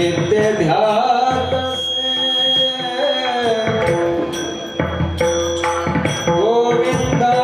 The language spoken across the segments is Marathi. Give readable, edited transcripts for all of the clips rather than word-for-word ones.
नित्य ध्यात से गोविंदा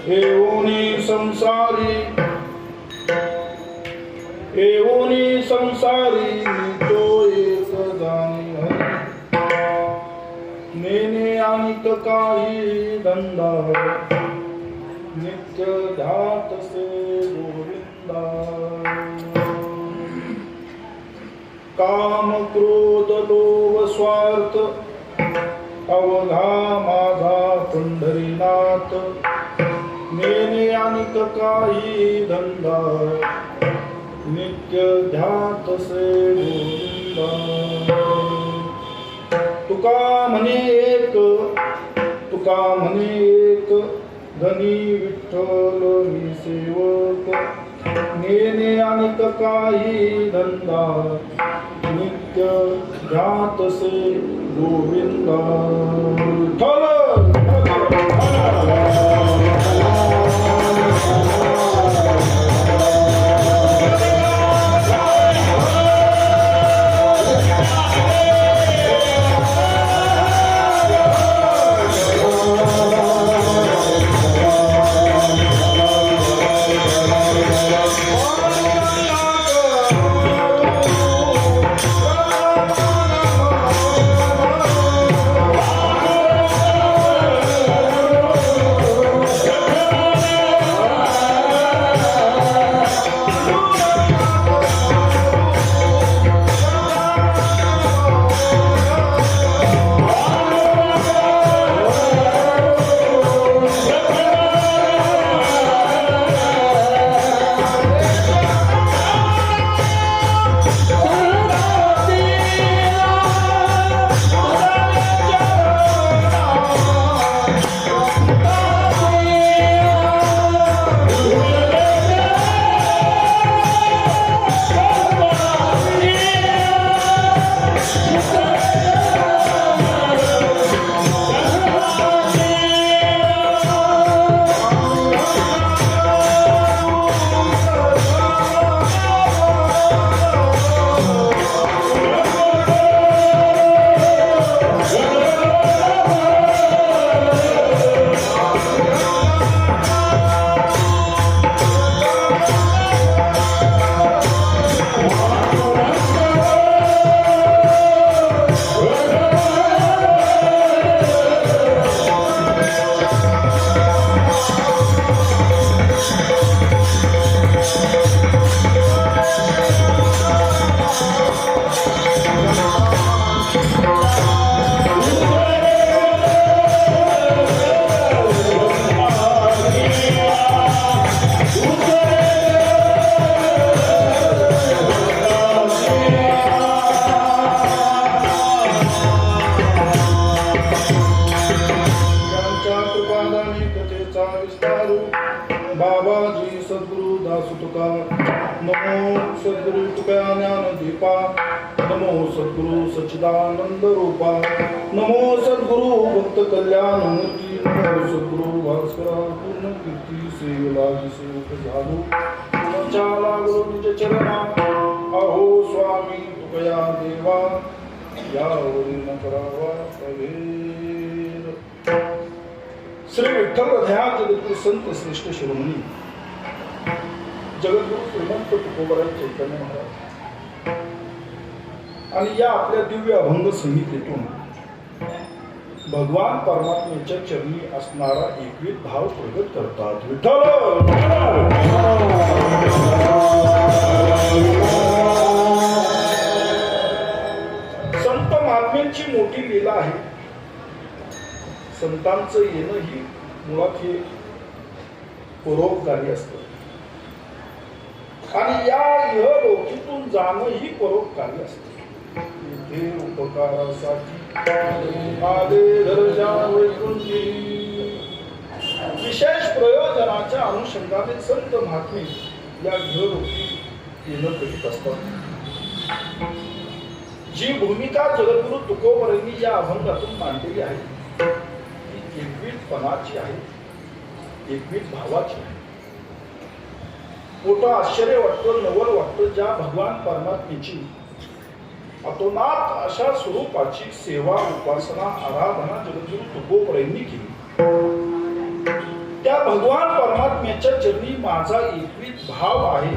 येऊनी संसारी तो एक जाणी हरी नेने अनिक काही धंदा नित्य ध्यात से गोविंदा काम क्रोध लोभ स्वार्थ अवघा माझा पंढरीनाथ नेने अनिक काही धंदा नित्य ध्यात से गोविंदा तुका म्हणे एक धनी विठ्ठल मी सेवक नेने अनिक काही धंदा नित्य ध्यात से गोविंदा बाबाजी सद्गुरु दास तुका नमो सद्गुरु तुका ज्ञान दीपा नमो सद्गुरु सच्चिदानंद रूपा नमो सद्गुरु भक्त कल्याण मूर्ती नमो सद्गुरु भास्करा पूर्ण कीर्ती सेवलागी सेवक झालो तुमच्या लागलो निज चरणा अहो स्वामी तुकया देवा यावरी न करावा प्रभेद श्री विठ्ठल हृदयात जगद्गुरु संत श्रेष्ठ शिरोमणी जगद्गुरु श्रीमंत तुकोबराय चैतन्य महाराज आणि या आपल्या दिव्य अभंग संहितेतून भगवान परमात्म्याच्या चरणी असणारा एकविध भाव प्रगट करतात. विठ्ठल संत महात्म्यांची मोठी लीला आहे. संतांचं येणं ही मुळात हे परोपकारी असतं आणि या इहलोकीतून जाणं ही परोपकारी असतं. इथे उपकारासाठी आले दर्जा वैकुंठी विशेष प्रयोजनाच्या अनुषंगाने संत महात्मे या इहलोकी येणं करीत असतात. जी भूमिका जगद्गुरु तुकोबरायांनी या अभंगातून मांडलेली आहे एकविधपणाची आहे, एकविध भावाची आहे. मोठं आश्चर्य वाटतं, नवल वाटतं ज्या भगवान परमात्म्याची अतोनात अशा स्वरूपाची सेवा उपासना आराधना जगद्गुरु तुकोबरायांनी केली. त्या भगवान परमात्म्याच्या चरणी माझा एकवीत भाव आहे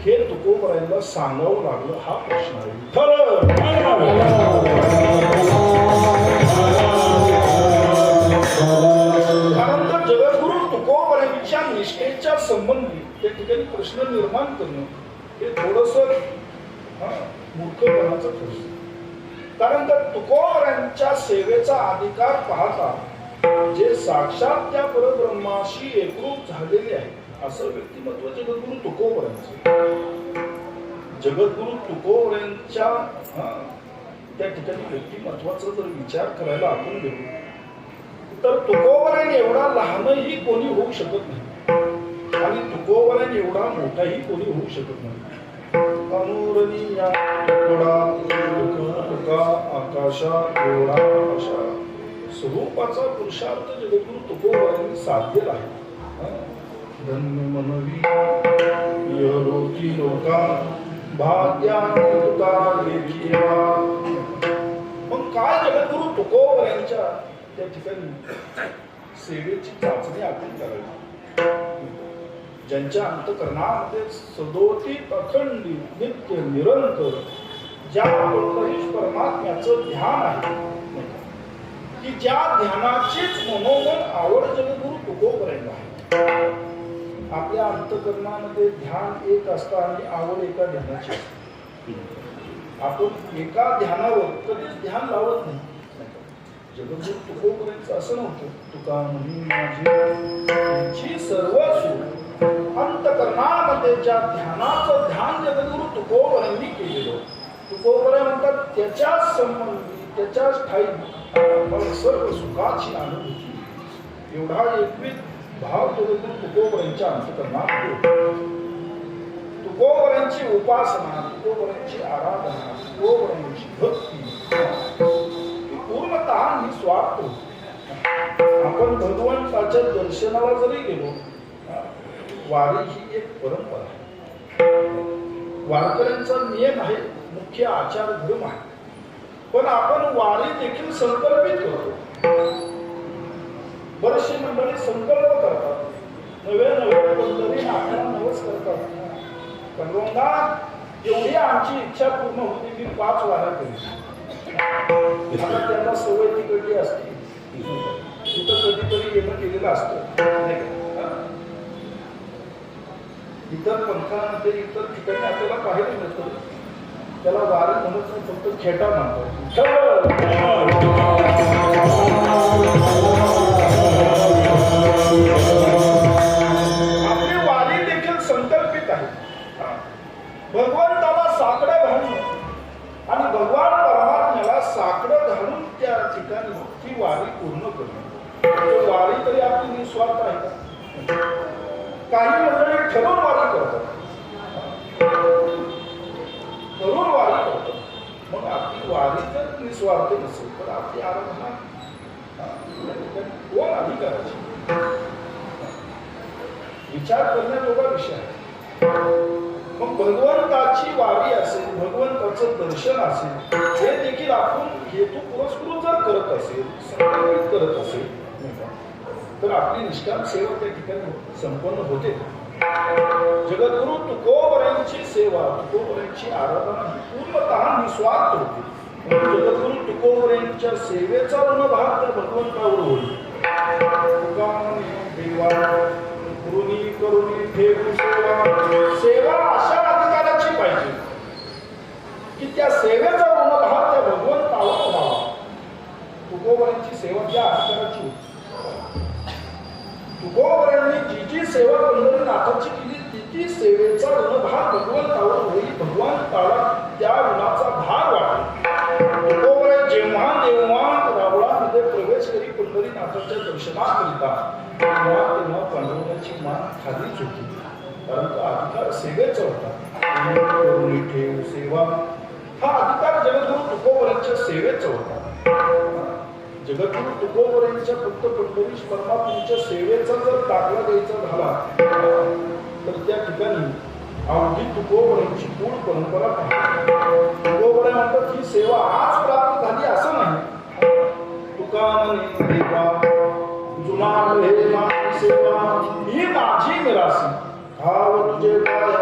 हे तुकोबरायांना सांगावं लागलं. हा प्रश्न आहे. कारण तर जगद्गुरु तुकोबरायांच्या निष्ठेच्या संबंधी त्या ठिकाणी प्रश्न निर्माण करणं हे थोडस मूर्खपणाचं ठरतं. कारण तर तुकोबरायांच्या सेवेचा अधिकार पाहता जे साक्षात त्या परब्रह्माशी एकरूप झालेले आहे असं व्यक्तिमत्व जगद्गुरु तुकोबरायांचं. जगद्गुरु तुकोबरायांच्या त्या ठिकाणी व्यक्तिमत्वाचा जर विचार करायला आपण गेलो तर तुकोबरायन एवढा लहानही कोणी होऊ शकत नाही आणि तुकोबरायन एवढा मोठाही कोणी होऊ शकत नाही. अनुरणीया तुका आकाशा एवढा अशा स्वरूपाचा पुरुषार्थ जगद्गुरु तुकोबरायांनी साधलेला आहे. धन्य मनवी यलोकी लोका भाग्यानुता लेखिया. मग काय जगद्गुरु तुकोबरायांच्या त्या ठिकाणी सेवेची चाचणी आपण करावी. ज्यांच्या अंतकरणामध्ये सदोदित अखंड नित्य निरंतर ज्या परमात्म्याचं ध्यान आहे की ज्या ध्यानाचीच मनोमन आवड जगद्गुरु तुकोबरायांना आहे. आपल्या अंतकरणामध्ये ध्यान एक असतं आणि आवड एका ध्यानाची असते. आपण एका ध्यानावर कधीच ध्यान लावत नाही. जगद्गुरु तुकोबरायांचं असं नव्हतं. तुका म्हणी माझी सर्वस्व अंतकरणामध्ये ज्या ध्यानाचं ध्यान जगद्गुरु तुकोबरायांनी केलेलं. तुकोबराय म्हणतात त्याच्याच संबंधी त्याच्याच ठाई मला सर्व सुखाची अनुभूती एवढा एकवीत भाव जगद्गुरु तुकोबरायांच्या अंतकरणात. तुकोबरायांची उपासना, तुकोबरायांची आराधना, तुकोबरायांची भक्ती पूर्णतः निस्वार्थ. आपण भगवंताच्या दर्शनाला जरी गेलो, वारी ही एक परंपरा आहे. वारकऱ्यांचा नियम आहे, मुख्य आचार धर्म आहे. पण आपण वारी देखील संकल्पित करतो. बरेचसे मंडळी संकल्प करतात, नव्या नव्या पंढरीनाथाला नवस करतात. पंडोंदा एवढी आमची इच्छा पूर्ण होती की 5 वाऱ्या केली. आता त्यांना सवय तिकडली असते, तिथं कधीतरी येणं केलेलं असतं. इतर पंथांमध्ये इतर ठिकाणी आपल्याला पाहायला मिळतं. त्याला वारी म्हणत नाही, फक्त खेटा म्हणतात. आपली वारी देखील संकल्पित आहे. भगवंताला साकडं घालून आणि भगवान परमात्म्याला साकडं घालून त्या ठिकाणी ती वारी पूर्ण करणे. वारी तरी आपली निस्वार्थ आहे का? काही मंडळी ठरवून वारी करतात, ठरवून वारी करतात. मग आपली वारी जर निस्वार्थ नसेल तर आपली आराधना कोण अधिकाराची? विचार करण्याजोगा विषय आहे. मग भगवंताची वारी असेल, भगवंताचं दर्शन असेल, हे देखील आपण हेतू पुरस्कृत जर करत असेल, संकल्पित करत असेल तर आपली निष्काम सेवा त्या ठिकाणी संपन्न होते. जगद्गुरु तुकोबरायांची सेवा, तुकोबरायांची आराधना ही पूर्णतः निस्वार्थ होती. जगद्गुरु तुकोबरायांच्या सेवेचा ऋणभार त्या भगवंतावर होईल. देवा करुणी करुणी ठेवू सेवा. सेवा अशा अधिकाराची पाहिजे की त्या सेवेचा ऋणभार त्या भगवंतावर व्हावा. तुकोबरायांची सेवा त्या अधिकाराची होती. तुकोबरायांनी जी जी सेवा पंढरीनाथाची केली ती सेवेचा ऋणभार भगवंतावर होईल. भगवंताला त्या ऋणाचा भार वाटेल. तुकोबराय जेव्हा रावळामध्ये प्रवेश करी पंढरीनाथाच्या दर्शनाकरिता तेव्हा पांडुरंगाची मान खालीच होती. कारण तो अधिकार सेवेचा होता. करुणी ठेव सेवा हा अधिकार जगद्गुरु तुकोबरायांच्या सेवेचा होता. जगद्गुरु तुकोबरायांच्या फक्त पंढरीश परमात्म्याच्या सेवेचा जर दाखला द्यायचा झाला तर त्या ठिकाणी अवघी तुकोबरायांची मूळ परंपरा नाही. तुकोबराय म्हणतात ही सेवा आज प्राप्त झाली असं नाही. तुका म्हणे देवा जुना हे मान सेवा माझ्या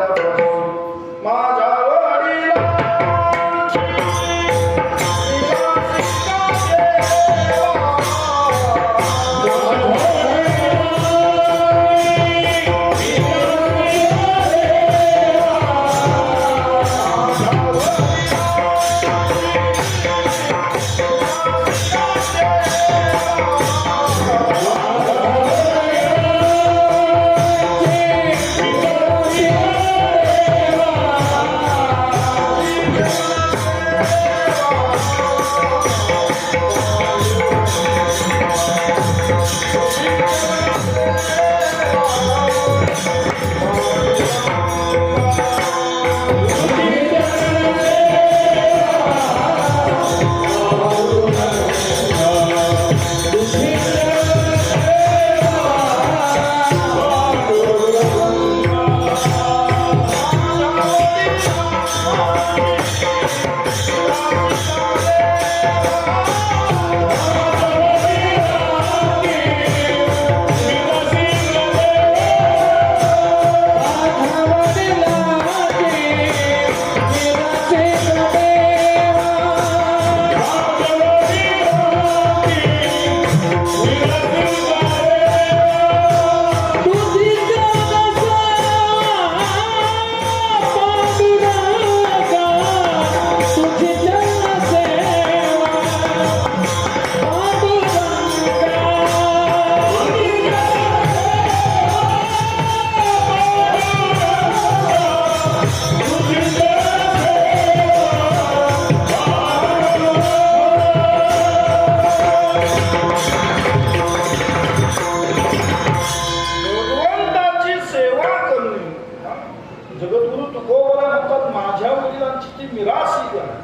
जगद्गुरु तुकोबरा म्हणतात माझ्या वडिलांची ती मिरासी आहे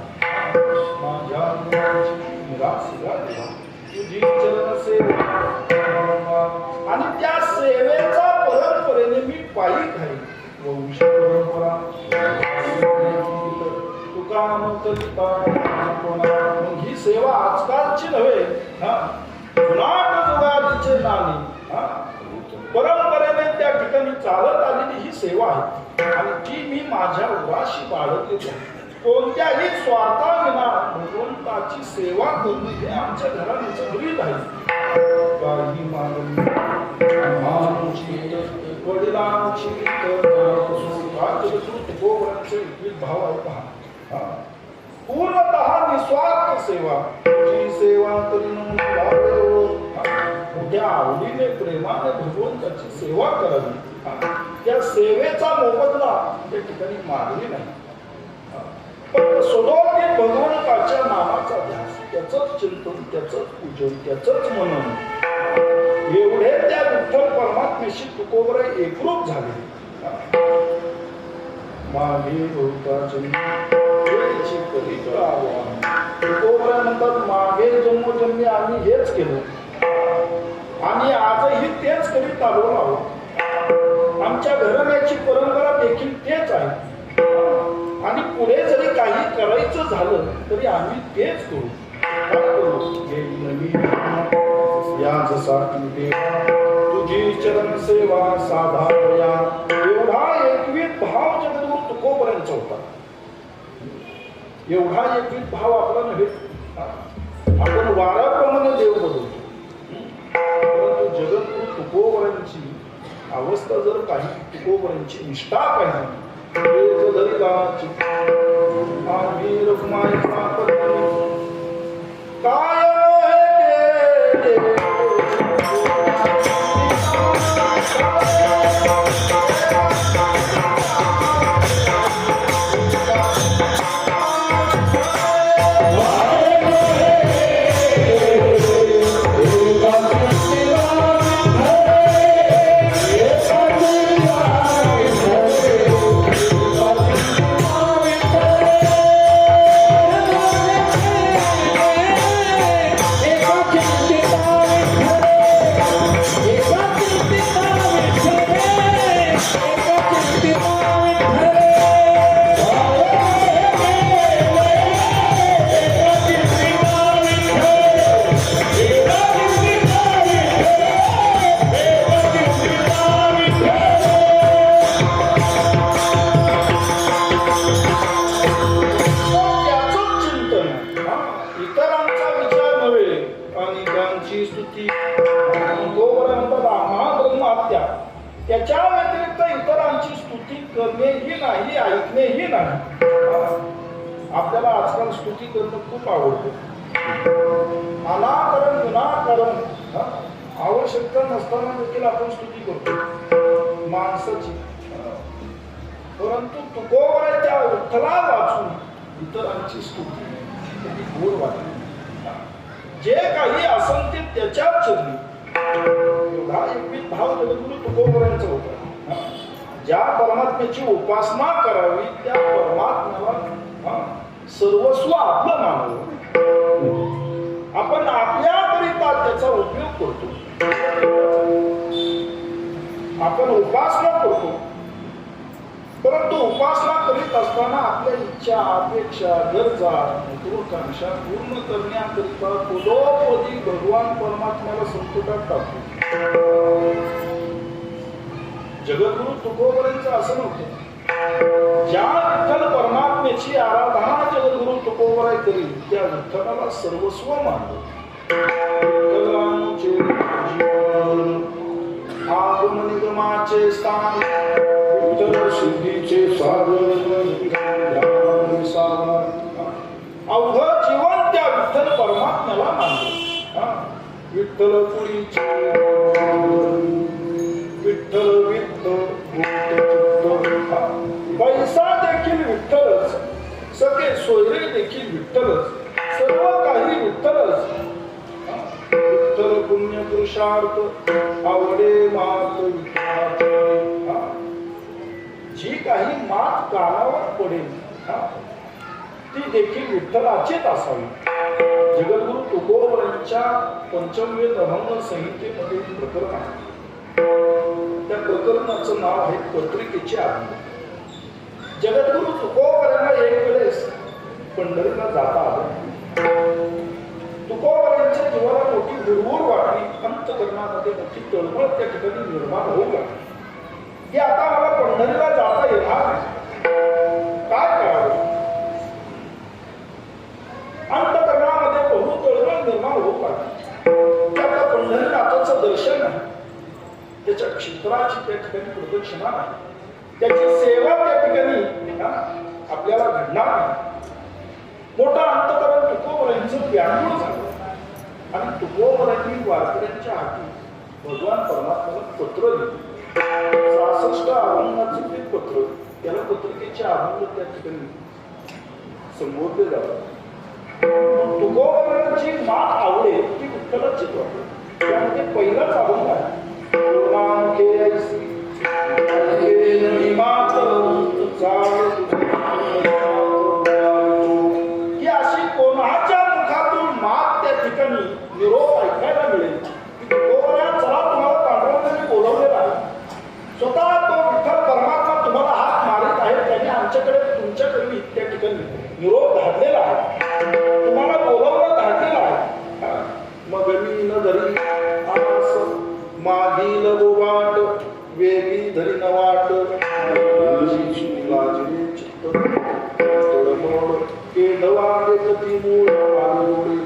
माझ्या वडिलांची मिरासी आहे तुझी चरण सेवा आणि त्या सेवेचा परंपरेने मी पायी खाई वंश परंपरा तुका मग ही सेवा आजकालची नव्हे जुनाट जुगारीचे नाणी परंपरेने त्या ठिकाणी चालत आलेली ही सेवा आहे आणि ती मी माझ्या उराशी बाळगली कोणत्याही स्वार्थाविना भगवंताची सेवा करून हे आमच्या घराण्याचं ब्रीद आहे काही मागणी वडिलांची भाव आहे पहा पूर्णतः निस्वार्थ सेवा तुझी सेवा करून मोठ्या आवडीने प्रेमाने भगवंताची सेवा करावी त्या सेवेचा मोबदला त्या ठिकाणी मागणी नाही पण सदोदित भगवंताच्या नामाचा ध्यास त्याचंच चिंतन त्याचंच पूजन त्याचंच मनन एवढे त्या विठ्ठल परमात्म्याशी तुकोबरा एकरूप झाले मागे भोवताची तुकोबरा म्हणतात मागे जन्मोजन्मी आम्ही हेच केलं आणि आजही तेच करीत आलो आहोत आमच्या घराण्याची परंपरा देखील तेच आहे आणि पुढे जरी काही करायचं झालं तरी आम्ही तेच करू यासाठी तुझी चरण सेवा साधाया एवढा एकवीत भाव जगद्गुरु तुकोबऱ्यांचा होता एवढा एकवीत भाव आपला नव्हे आपण वाऱ्याप्रमाणे देव बदलतो परंतु जगद्गुरु तुकोबऱ्यांची अवस्था जर काही तुकोबऱ्यांची निष्ठा पाहिजे काय त्याच्या व्यतिरिक्त इतरांची स्तुती करणेही नाही, ऐकणेही नाही. आपल्याला आजकाल स्तुती करणं खूप आवडतं. अनाकरण विनाकारण आवश्यकता नसताना देखील आपण स्तुती करतो माणसाची. परंतु तुकोबराच्या विठ्ठला वाचून इतरांची स्तुती कधी गोड वाटली. जे काही असन ते त्याच्याच चरणी. एवढा एकविध भाव जगद्गुरु तुकोबरांचा होता. ज्या परमात्म्याची उपासना करावी त्या परमात्म्याला सर्वस्व आपलं मानावं. आपण आपल्याकरिता त्याचा उपयोग करतो. आपण उपासना करतो, परंतु उपासना करीत असताना आपल्या इच्छा, अपेक्षा, गरजा, महत्वाकांक्षा पूर्ण करण्याकरिता पदोपदी भगवान परमात्म्याला संकटात टाकतो. जगद्गुरु तुकोबरांचं असं नव्हतं. ज्या विठ्ठल परमात्म्याची आराधना जगद्गुरु तुकोबराय करील त्या विठ्ठलाला सर्वस्व मानलं. आगम निगमाचे स्थान विठ्ठल सिद्धीचे साधन अवघं जीवन त्या विठ्ठल परमात्म्याला मानलं. विठ्ठल पुरीचे विठ्ठल पैसा देखील विठ्ठलच, सगळे सोयरे देखील विठ्ठलच, सर्व काही विठ्ठलच. विठ्ठल पुण्य पुरुषार्थ आवडे मात विठ्ठलाची. जी काही मात कानावर पडेल ती देखील विठ्ठलाचीच असावी. जगद्गुरु तुकोबरांच्या पंचमवेद अभंग संहितेमध्ये प्रकरण आहे. त्या प्रकरणाचं नाव आहे पत्रिकेचे अभंग. जगद्गुरु तुकोबरांना एक वेळेस पंढरीला जाता आलं. तुकोबरांच्या जीवाला मोठी हुरहुर वाटली. अंतःकरणामध्ये मोठी तळमळ त्या ठिकाणी निर्माण होऊ लागली की आता मला पंढरीला जाता येणार नाही, काय करावं. अंतःकरणामध्ये बहु तळमळ निर्माण होऊ लागली. त्या पंढरीनाथाचं दर्शन नाही, त्याच्या क्षेत्राची त्या ठिकाणी प्रदक्षिणा नाही, त्याची सेवा त्या ठिकाणी आपल्याला घडणार नाही. मोठा अंतःकरण तुकोबरांचं व्याकुळ झालं आणि तुकोबरांनी वारकऱ्यांच्या हाती भगवान परमात्म्याला पत्र लिहिलं. 66 अभंगाचं ते पत्र, त्याला पत्रिकेचे अभंग त्या ठिकाणी संबोधले जातात. तुकोबरांची मात आवडेल ती विठ्ठलाची वाटते. त्यामध्ये पहिलाच अभंग आहे की अशी कोणाच्या मुखातून मात त्या ठिकाणी निरोप ऐकायला मिळेल की तुकोबरा चला तुम्हाला पांडुरंगाने बोलवलेला आहे. स्वतः तो विठ्ठल परमात्मा तुम्हाला हात मारित आहे. त्याने आमच्याकडे तुमच्याकडे त्या ठिकाणी निरोप धाडलेला आहे, तुम्हाला बोलवलं धाडलेलं आहे. मग मी न धरी मागील वाट वेगळी धरी न वाट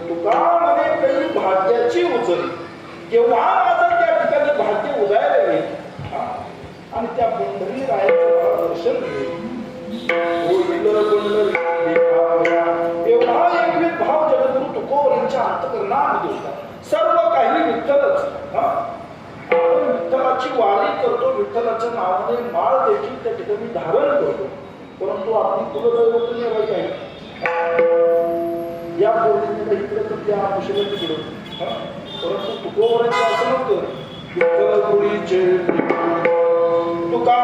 तुका म्हणे काही भाग्याची उचली. केव्हा माझं त्या ठिकाणी भाग्य उदायला येईल आणि त्या पंढरी रायाचं दर्शन घेईल. एवढा एकविध भाव जगद्गुरु तुकोबरांच्या अंतःकरणामध्ये होता. सर्व काही विठ्ठलच. आपण विठ्ठलाची वारी करतो, विठ्ठलाच्या नावाने माळ देखील त्या ठिकाणी धारण करतो, परंतु आपली कुलदैवत नेवाई आहे. या पौर्णिमेला इकडे तर त्या आमुषेला तिकडं. परंतु तुकोबरांचं असं नव्हतं. विठ्ठल पुरीचे तुका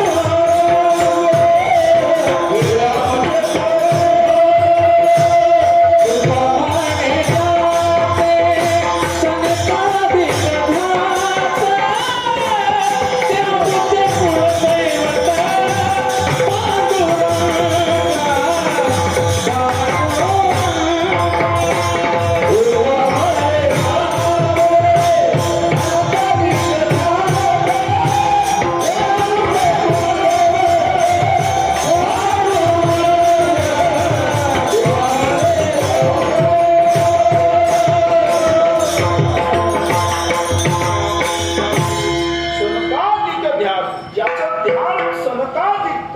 Oh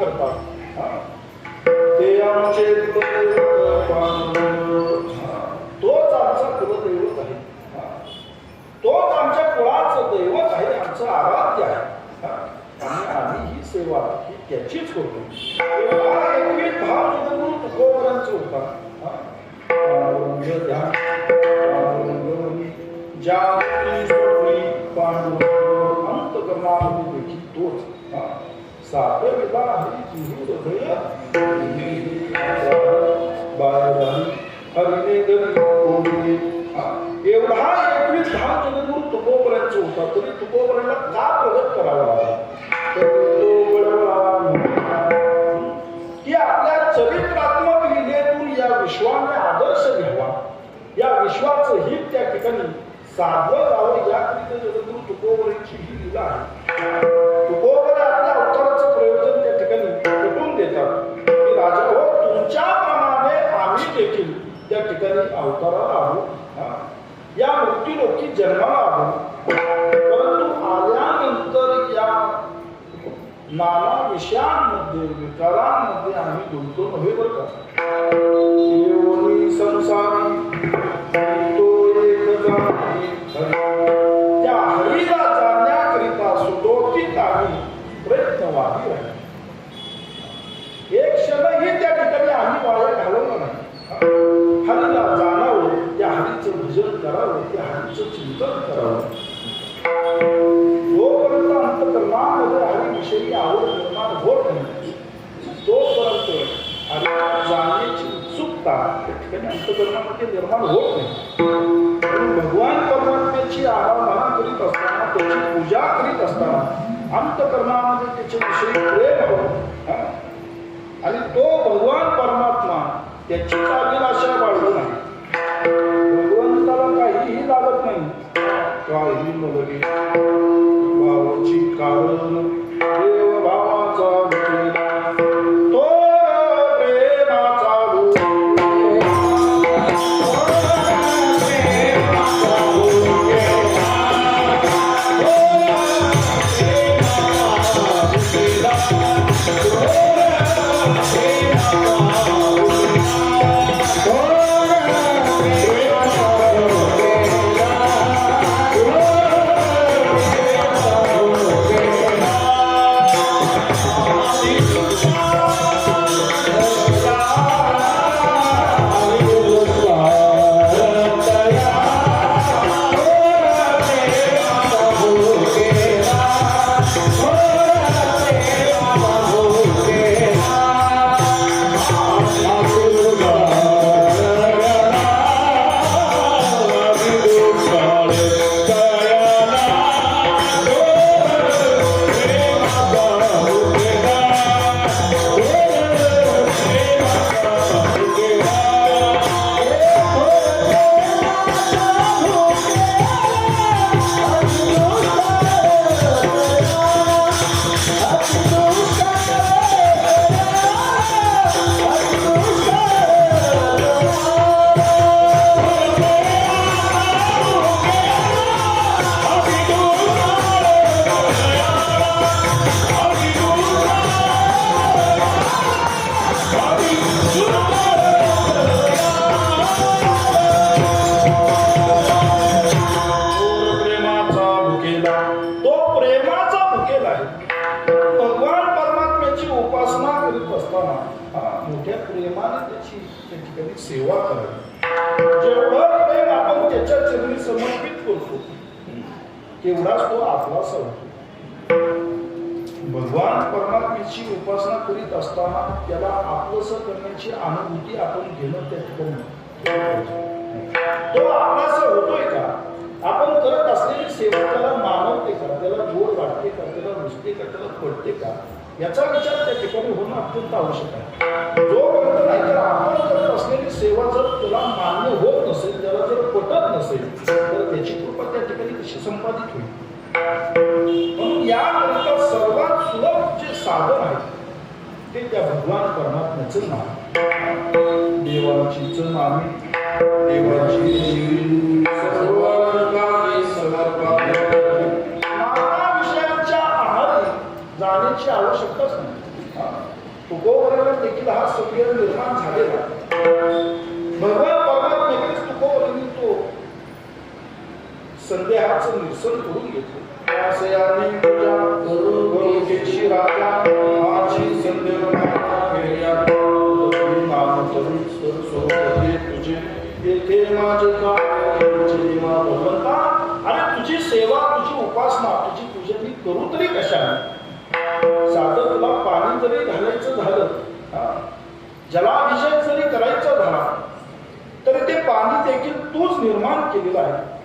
करतात. ते आमचे कुलदैवत पांडुरंग. तोच आमचा कुलदैवत आहे. तोच आमच्या कुळाचं दैवत आहे, आमचं आराध्य आहे. आणि आम्ही ही सेवा ही त्याचीच करतो. एवढा एकवीस भाव जगद्गुरु तुकोबरांचा होता. पांडुरंग ध्यान पांडुरंग जागती सोपी पांडुरंग अंतकरणामध्ये देखील तोच साधविला हरी जीव हृदय बाहेर हरिने गोविंदे. एवढा एकवीस भाव जगद्गुरु तुकोबरांचा होता, तरी तुकोबरांना का प्रगट करावा लागला? की आपल्या चरित्रात्मक लीलेतून या विश्वाने आदर्श घ्यावा, या विश्वाचं हित त्या ठिकाणी साधलं जावं, याकरिता जगद्गुरु तुकोबरांची ही लीला आहे. तुकोबर आपल्या अवताराचं प्रयोजन त्या ठिकाणी पटवून देतात की राजा हो, तुमच्याप्रमाणे आम्ही देखील त्या ठिकाणी अवताराला आलो, या मृत्यूलोकी जन्माला आलो. परंतु आल्यानंतर या नाना विषयांमध्ये विकारांमध्ये आम्ही गुंतून नव्हे बरं का. येऊनी संसारी तो एक जाणी त्या हरीला जाणण्याकरिता सुटोटीत आम्ही प्रयत्नवादी आहे. एक क्षणही त्या ठिकाणी आम्ही वाया घालवला नाही. हरीला जाणावं, त्या हरीचं भजन करावं, त्या हरीचं चिंतन करावं. जोपर्यंत अंतकरणामध्ये हरीविषयी आवड निर्माण होत नाही, तोपर्यंत हरीला जाण्याची उत्सुकता त्या ठिकाणी अंतकरणामध्ये निर्माण होत नाही. भगवान परमात्म्याची आराधना करीत असताना, त्याची पूजा करीत असताना अंतकरणामध्ये त्याच्याविषयी प्रेम हवं. आणि तो भगवान परमात्मा त्याची अभिलाषा बाळगू नाही. भगवंताला काहीही लागत नाही. काही नवरी भावाची कारण देव भावाचा भुकेला, तो प्रेमाचा सेवा करावी. जेवढं प्रेम आपण त्याच्या चरणी समर्पित करतो, तेवढाच तो आपलासा होतो. भगवान परमात्म्याची उपासना करीत असताना त्याला आपलंसं करण्याची अनुभूती आपण घेणं त्या ठिकाणी तो आपलासा होतोय का? आपण करत असलेली सेवा त्याला मानवते का? त्याला गोड वाटते का? त्याला रुचते का? त्याला पडते का? याचा विचार त्या ठिकाणी होणं अत्यंत आवश्यक आहे. जोपर्यंत नाही तर आपण करत असलेली सेवा जर त्याला मान्य होत नसेल, त्याला जर पटत नसेल, तर त्याची कृपा त्या ठिकाणी कशी संपादित होईल? म्हणून याकरिता सर्वात सुलभ जे साधन आहे ते त्या भगवान परमात्म्याचं नाम. देवाचीच नामे देवाची सर्वांगाने समर्पण. नाना विषयांच्या आहारी जाण्याची आवश्यकताच नाही. तुकोबरोबर देखील हा संयोग निर्माण झालेला भगवान परमात्म्याकडेच तुकोबरोबर तो संदेहाचं निरसन करून घेतलं आशयाने पूजा करून घेशी राजा माझी संदेह नाम तरुण स्वरूप तुझे येथे माझे काय भगवंता आणि तुझी सेवा तुझी उपासना तुझी पूजा मी करू तरी कशाने साधं तुला पाणी जरी घालायचं झालं जलाभिषेक जरी करायचा झाला तरी ते पाणी देखील तूच निर्माण केलेलं आहे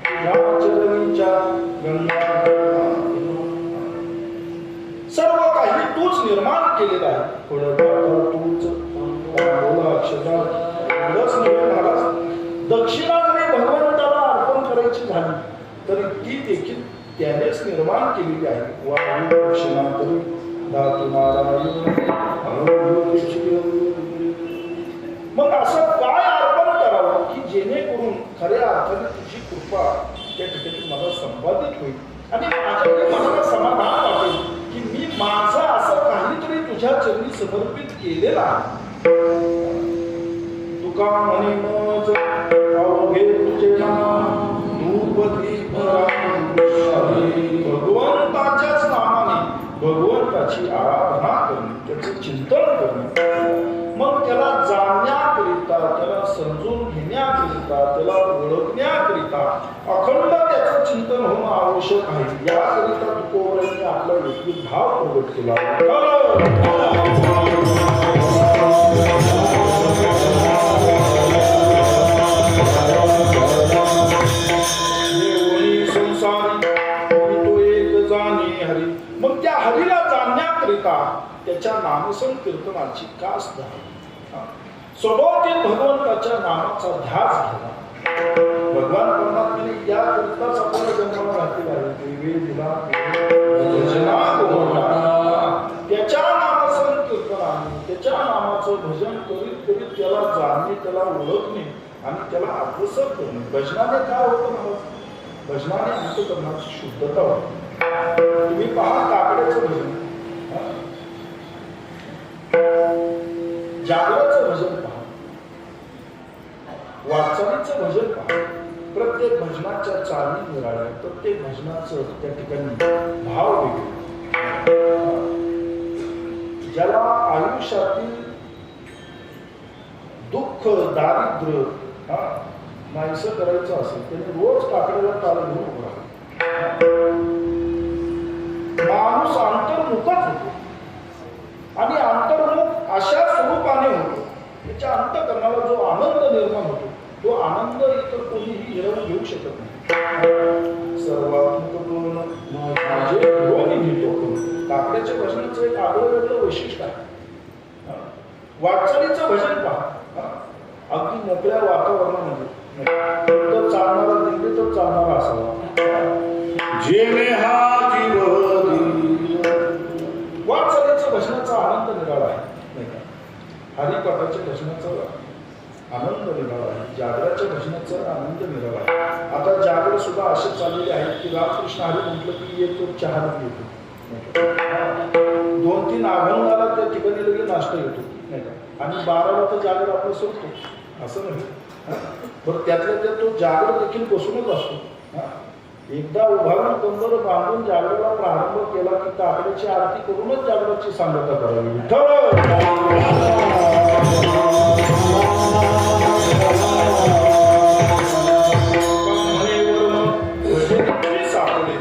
सर्व काही तूच निर्माण केलेलं आहे तूच दक्षिणा जरी भगवंताला अर्पण करायची झाली तरी ती देखील त्यानेच निर्माण केलेली आहे वायू दक्षिणा तरी धातू नारायण मग असं काय अर्पण करावं की जेणेकरून खऱ्या अर्थाने तुझी कृपा त्या ठिकाणी मला संपादित होईल आणि माझ्या मनाला समाधान वाटेल की मी माझं असं काहीतरी तुझ्या चरणी समर्पित केलेलं आहे तुका म्हणे मज अवघे तुझे नाम धूपदी भगवंताच्याच नामाने भगवंताची आराधना करणे त्याचं चिंतन करणे मग त्याला जाणण्याकरिता त्याला समजून घेण्याकरिता त्याला ओळखण्याकरिता अखंड त्याचं चिंतन होणं आवश्यक आहे याकरिता तुकोबरांनी आपला व्यक्ती भाव प्रगट केला मग त्या हरीला जाणण्याकरिता त्याच्या नामसंकीर्तनाची कास धरा सडोतीत भगवंताच्या नामाचा ध्यास घ्या भगवान परमात्म्याने याकरिताच आपल्याला जन्माला घातलेला आहे त्याच्या नामसंकीर्तनाने त्याच्या नामाचं भजन करीत करीत त्याला जाणणे त्याला ओळखणे आणि त्याला अग्रसर करणे भजनाने काय होतं मला भजनाने अंतःकरणाची शुद्धता होते तुम्ही पहा काकड्याचं भजन जागराचं भजन पहा वाटचालीचं भजन पहा प्रत्येक भजनाच्या चाली निराळ्या प्रत्येक भजनाचं त्या ठिकाणी भाव वेगळे ज्याला आयुष्यातील दुःख दारिद्र्य नाहीसं करायचं असेल त्याने रोज काकड्याला ताल घेऊन उभा माणूस अंतर्मुखच होतो आणि अंतर्मुख अशा स्वरूपाने होतो त्याच्या अंतःकरणाला जो आनंद निर्माण होतो तो आनंद इतर कोणीही हिरवून घेऊ शकत नाही सर्वात्मक म्हणजे काकड्याच्या भजनाचं एक आगळं वेगळं वैशिष्ट्य आहे वाटचालीचं भजन पहा अगदी मोकळ्या वातावरणामध्ये तो चालणारा दिल्ली तो चालणारा असावा जेणे हा जीव वाटचालीच्या भजनाचा आनंद निराळा आहे हरिपाठाच्या भजनाचा आनंद निराळा आहे जागराच्या भजनाचा आनंद निराळा आहे आता जागर सुद्धा असे चाललेले आहेत की रामकृष्ण हरी म्हटलं की येतो चहा येतो 2-3 अभंगाला त्या ठिकाणी लगेच नाश्ता येतो नाही का आणि 12ला तर जागर आपलं सोडतो असं नाही बरं त्यातल्या त्यात तो जागर देखील बसूनच असतो एकदा उभारून कंबर बांधून जागराला प्रारंभ केला की काकड्याची आरती करूनच जागराची सांगता करावी सापडे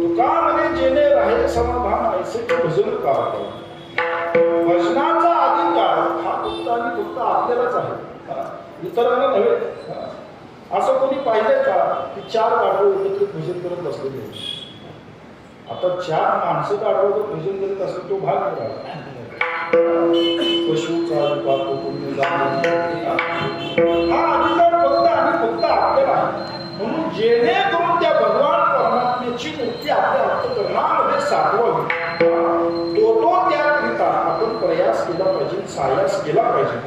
तुका म्हणे जेणे राहे समाधान ऐसे भजन का भजनाचा अधिकार हा फक्त आणि फक्त आपल्यालाच आहे इतरांना नव्हे असं कोणी पाहिजे का की 4 गाढवं एकत्र भजन करत बसलेले आता 4 माणसं गाढवं भजन करीत असेल तो भाग मिळाला पशुचा हा अधिकार फक्त आणि फक्त आपल्याला आहे म्हणून जेणेकरून त्या भगवान परमात्म्याची मूर्ती आपल्या अंतःकरणामध्ये साठवावी तो त्याकरिता आपण प्रयास केला पाहिजे सायास केला पाहिजे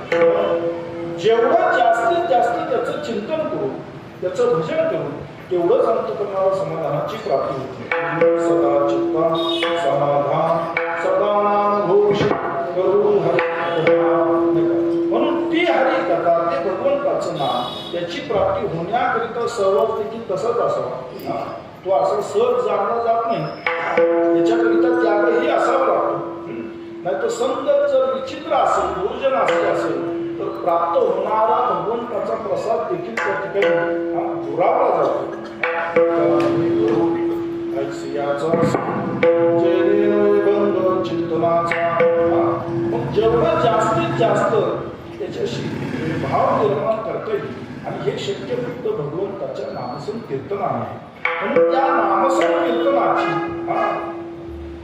जेवढं जास्तीत जास्त त्याचं चिंतन करू त्याचं भजन करू तेवढंच अंतःकरणाला समाधानाची प्राप्ती होते सदा चित्ता समाधान सदा नाम घोष त्याची प्राप्ती होण्याकरिता सहवास देखील तसाच असावा. तो असं सहज जाणला जात नाही, त्याच्याकरिता त्यागही असावा लागतो. नाही तर संत जर विचित्र असेल, दुर्जन असेल तर प्राप्त होणारा भगवंताचा प्रसाद देखील त्या ठिकाणी दुरावला जातो. चिंतनाचा मग जेवढं जास्तीत जास्त त्याच्याशी भाव निर्माण करता येईल, आणि हे शक्य फक्त भगवंताच्या नामसंकीर्तनाने आहे. म्हणून त्या नामसंकीर्तनाची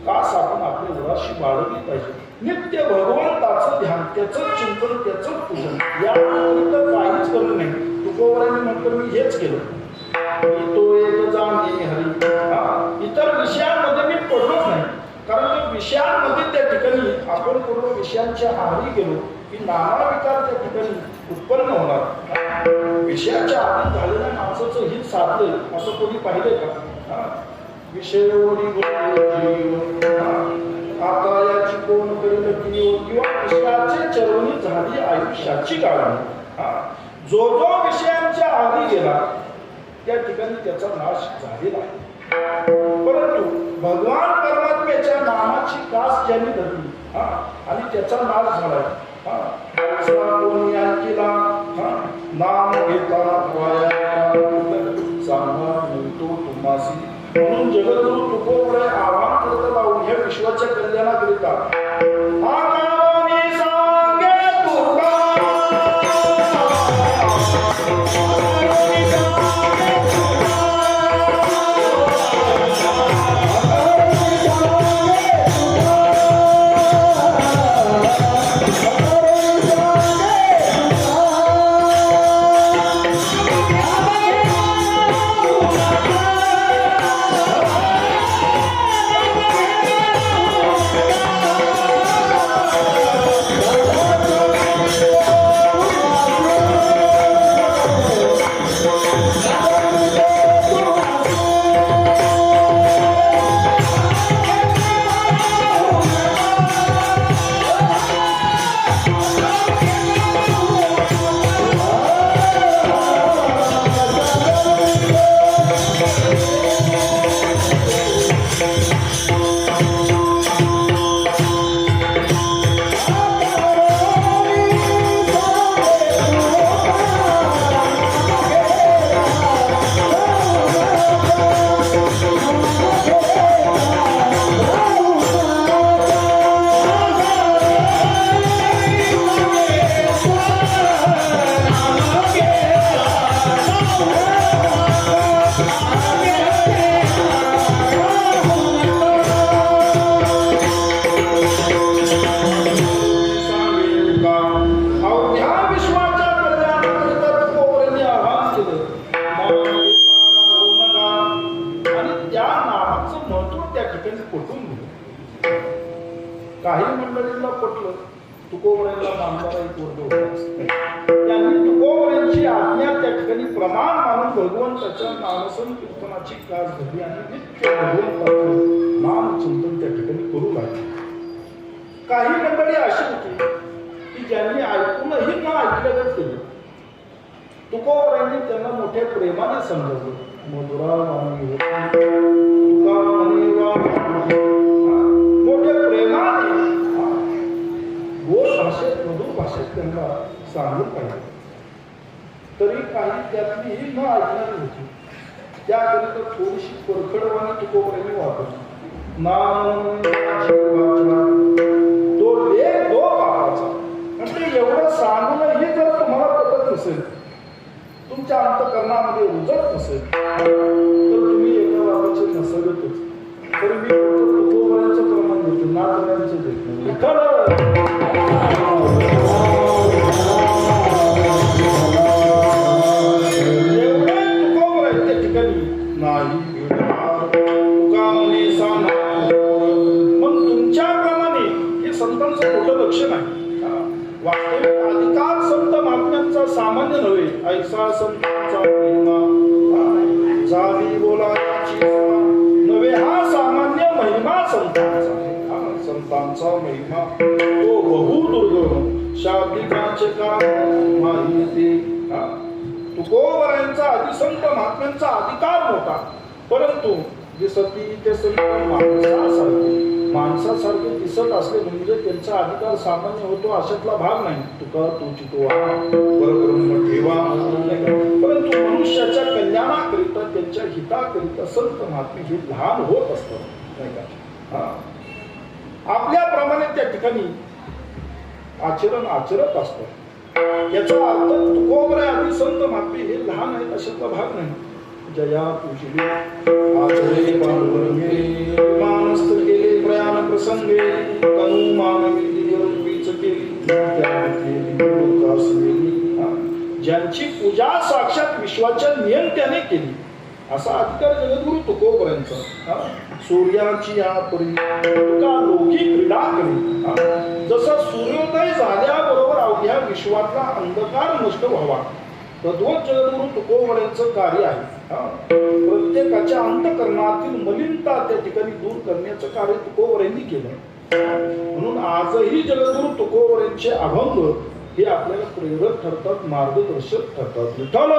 कास आपण आपल्या उराशी बाळगली पाहिजे. नित्य भगवंताचं ध्यान, त्याचं चिंतन, त्याचं पूजन, या काहीच करू नये. तुकोबारांनी म्हटलं मी हेच केलं. तो एक जाणे हरी, इतर विषयांमध्ये मी पडलोच नाही. कारण त्या विषयांमध्ये त्या ठिकाणी आपण पूर्ण विषयांच्या आहारी गेलो की नाना विकार त्या ठिकाणी उत्पन्न होणार. विषयाच्या आधी झालेल्या माणसाचं हित साधलंय असं कोणी पाहिलंय का? विषय आता याची कोण करेल किंवा विषयाचे चरवणी झाली आयुष्याची गाळणी. जो जो विषयांच्या आधी गेला त्या ठिकाणी त्याचा नाश झालेला आहे. परंतु भगवान परमात्म्याच्या नामाची कास ज्यांनी धरली आणि त्याचा नाश झालाय, नाम घेता सांगा मिळतो तुम्हासी. म्हणून जगद्गुरु तुकोबराय आवाहन करत राहून ह्या विश्वाच्या कल्याणाकरिता काही मंडळींना पटलं, तुकोबरांना मानणारा एक वर्ग होता. त्यांनी तुकोबरांची आज्ञा त्या ठिकाणी प्रमाण मानून भगवंताच्या नामसंकीर्तनाची कास धरली आणि नित्य भगवंताचं नामचिंतन त्या ठिकाणी करू लागले. काही मंडळी अशी होती की ज्यांनी ऐकूनही न ऐकल्यागत केलं. तुकोबरांनी त्यांना मोठ्या प्रेमाने समजवलं. मधुरा वाणी तुका म्हणे मोठ्या प्रेमाने गोड भाषेत, मधुर भाषेत त्यांना सांगून पाहिजे. तरी काही त्यातली न ऐकणारी होती. त्याकरिता थोडीशी परखडवाणी तुकोबरांनी वापरली. तो लेख दो बापाचा. म्हणजे एवढं सांगूनही जर तुम्हाला पटत नसेल, तुमच्या अंतकरणामध्ये रुजत नसेल, तर तुम्ही एका बाबाचे नसलतच. तरी मी तुकोबरांचं प्रमाण देतो, नागरांचं देत नाही. त्या ठिकाणी नाही मग तुमच्याप्रमाणे हे संतांचं मोठं लक्षण आहे. वास्तविक अधिकार संत महात्म्यांचा सामान्य नव्हे, ऐसा संतांचा महिमा झाली बोलायची नव्हे. हा सामान्य महिमा संतांचा आहे. संतांचा महिमा तो बहु दुर्गम शाब्दिकाचे काम माहिती. तुकोबरायांचा आदिसंत महात्म्यांचा अधिकार मोठा, परंतु जे सती ते संत माणसासारखे दिसत असले म्हणजे त्यांचा अधिकार सामान्य होतो अशातला भाग नाही. तुका तुची तो परब्रह्म ठेवा, परंतु मनुष्याच्या कल्याणाकरिता त्यांच्या हिताकरिता संत महात्मे हे लहान होत असतात नाही का. आपल्याप्रमाणे त्या ठिकाणी आचरण आचरत असतात. याचा अर्थ तुकोबराय आदी संत महात्मे हे लहान आहेत अशातला भाग नाही. जया तुझी आचरे पांडुरंगे मानस्त केले प्रयाण प्रसंगे तनु मानवी रूपीच केली ज्यांची पूजा साक्षात विश्वाच्या नियंत्याने केली असा अधिकार जगद्गुरु तुकोबरायांचा. सूर्याची या परी तुका लोकी क्रीडा करी, जसा सूर्योदय झाल्याबरोबर अवघ्या विश्वातला अंधकार नष्ट व्हावा तद्वत जगद्गुरु तुकोबरायांचं कार्य आहे. प्रत्येकाच्या अंतःकरणातील मलिनता त्या ठिकाणी दूर करण्याचं कार्य तुकोबरायांनी केलं. म्हणून आजही जगद्गुरु तुकोबरायांचे अभंग हे आपल्याला प्रेरक ठरतात, मार्गदर्शक ठरतात. विठ्ठल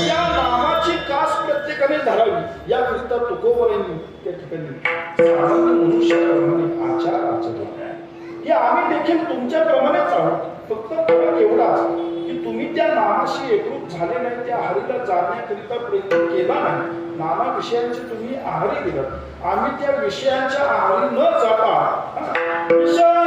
या नामाची कास प्रत्येकाने धरावी याकरिता तुकोबरायांनी त्या ठिकाणी सामान्य मनुष्याप्रमाणे आचार आचरला. हे आम्ही देखील तुमच्याप्रमाणेच आहोत. फक्त फरक एवढाच की तुम्ही त्या नामाशी एकरूप झाले नाही, त्या हरीला जाणण्याकरिता प्रयत्न केला नाही. नाना विषयांचे तुम्ही आहारी गेलात. आम्ही त्या विषयांच्या आहारी न जाता विषय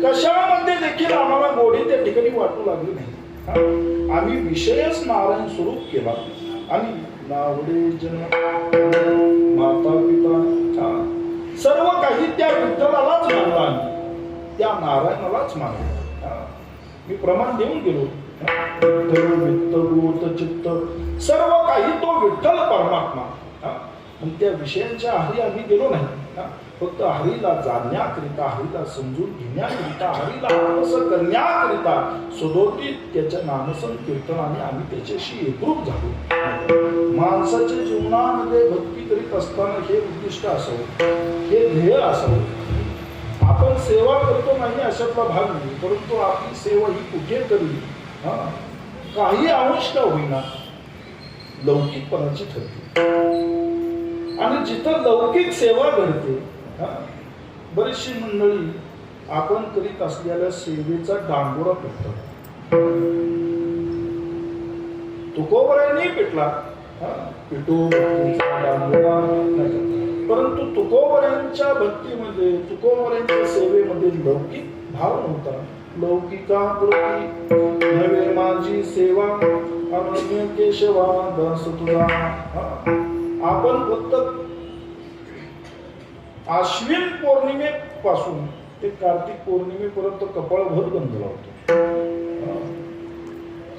कशामध्ये देखील आम्हाला गोडी त्या ठिकाणी वाटू लागली नाही. आम्ही विषयच नारायण स्वरूप केला आणि नावडे जन माता पिता सर्व काही त्या विठ्ठलालाच मानला, त्या नारायणालाच मानला. मी प्रमाण देऊन गेलो. विठ्ठल वित्त भूत चित्त सर्व काही तो विठ्ठल परमात्मा. पण त्या विषयांच्या आहारी आम्ही गेलो नाही. फक्त हरीला जाणण्याकरिता, हरीला समजून घेण्याकरिता, हरीला नामस्मरण करण्याकरिता सदोदित त्याच्या नामस्मरण कीर्तनाने आम्ही त्याच्याशी एकरूप झालो. माणसाच्या जीवनामध्ये भक्ती करीत असताना हे उद्दिष्ट असावं, हे ध्येय असावं. आपण सेवा करतो नाही अशातला भाग नाही, परंतु आपली सेवा ही कुठेतरी काही अंश का होईना लौकिकपणाची ठरते. आणि जिथं लौकिक सेवा घडते, बरीचशी मंडळी आपण करीत असलेल्या सेवेचा डांगोरा पेटतात. तुकोबरायांनी पेटला, पेटो डांगोरा नाही. परंतु तुकोबरायांच्या भक्तीमध्ये, तुकोबरायांच्या सेवेमध्ये लौकिक भाव नव्हता. लौकिका कृती नव्हे माझी सेवा अनन्य केशवा दास तुझा. आपण फक्त आश्विन पौर्णिमेपासून ते कार्तिक पौर्णिमेपर्यंत कपाळभर गंध लावतो.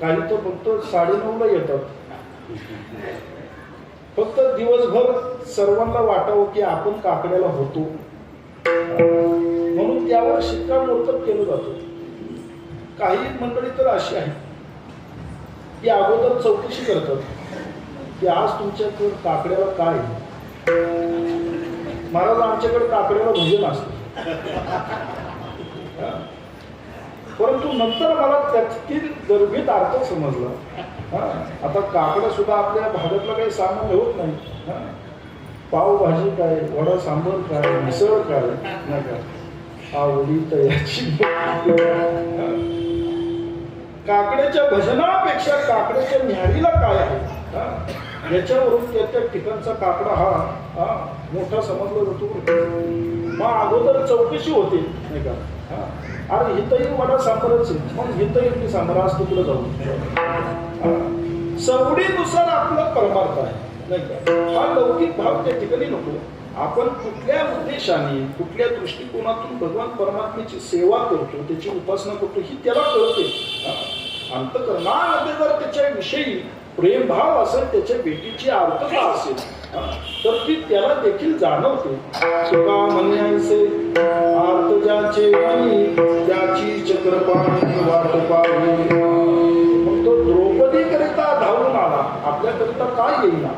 काही तर फक्त 9:30ला येतात. फक्त दिवसभर सर्वांना वाटावं की आपण काकड्याला होतो म्हणून त्यावर शिक्कामोर्तब केलं जातं. काही मंडळी तर अशी आहे की अगोदर चौकशी करतात की आज तुमच्याकडे काकड्याला काय आहे? महाराज आमच्याकडे काकड्याला भोजन असतं. परंतु नंतर मला त्यातील गर्भित अर्थ समजला. आता काकडं सुद्धा आपल्या भागातला काही सामान्य होत नाही. पावभाजी काय, वडा सांबर काय, मिसळ काय, नाही का आवडी तयाची. काकड्याच्या भजनापेक्षा काकड्याच्या न्यारीला काय आहे याच्यावरून त्या ठिकाणचा काकडा हा मोठा समजला जातो. मग अगोदर चौकशी होते नाही का. अरे हिथंही वडा सांबारच आहे, मग हिथं इडली सांबार असतो तुला जाऊन. सवडीनुसार आपला परमार्थ आहे नाही का. हा लौकिक भाव त्या ठिकाणी नको. आपण कुठल्या उद्देशाने कुठल्या दृष्टिकोनातून भगवान परमात्म्याची सेवा करतो, त्याची उपासना करतो ही त्याला कळते. अंतकरणामध्ये जर त्याच्याविषयी प्रेमभाव असेल, त्याच्या भेटीची आर्तता असेल तर ती त्याला देखील जाणवते. तुका म्हणण्याचे आर्त ज्याचे मनी त्याची चक्रपाणी वाट पाहिली. मग तो द्रौपदी करिता धावून आला, आपल्याकरिता काय येईना.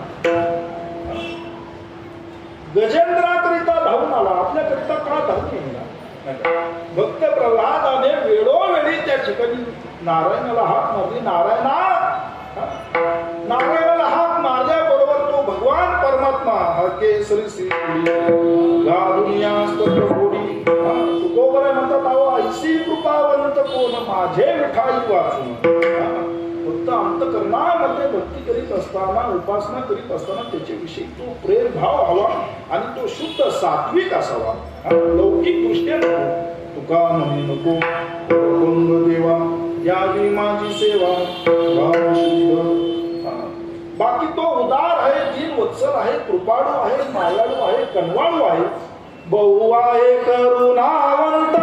गजेंद्राकरिता धावून आला, आपल्याकरिता का धावून येईना. भक्त प्रल्हादाने वेळोवेळी त्या ठिकाणी नारायणाला हाक मारली. नारायणाला हाक मारल्याबरोबर तो भगवान परमात्मा हा केसरी श्री दुनिया स्तोत्री तुकोबरे म्हणतात अहो ऐसी कृपावंत कोण माझे मिठाई वाचून. फक्त अंतकरणामध्ये भक्ती करीत असताना, उपासना करीत असताना त्याच्याविषयी तो प्रेम भाव हवा आणि तो शुद्ध सात्विक असावा. लौकिक दृष्ट्या नको. तुका म्हणे नको देवा यावी माझी सेवा भाव शुद्ध. बाकी तो उदार आहे, दीन वत्सल आहे, कृपाळू आहे, मायाळू आहे, कनवाळू आहे, बहु आहे करुणावंत.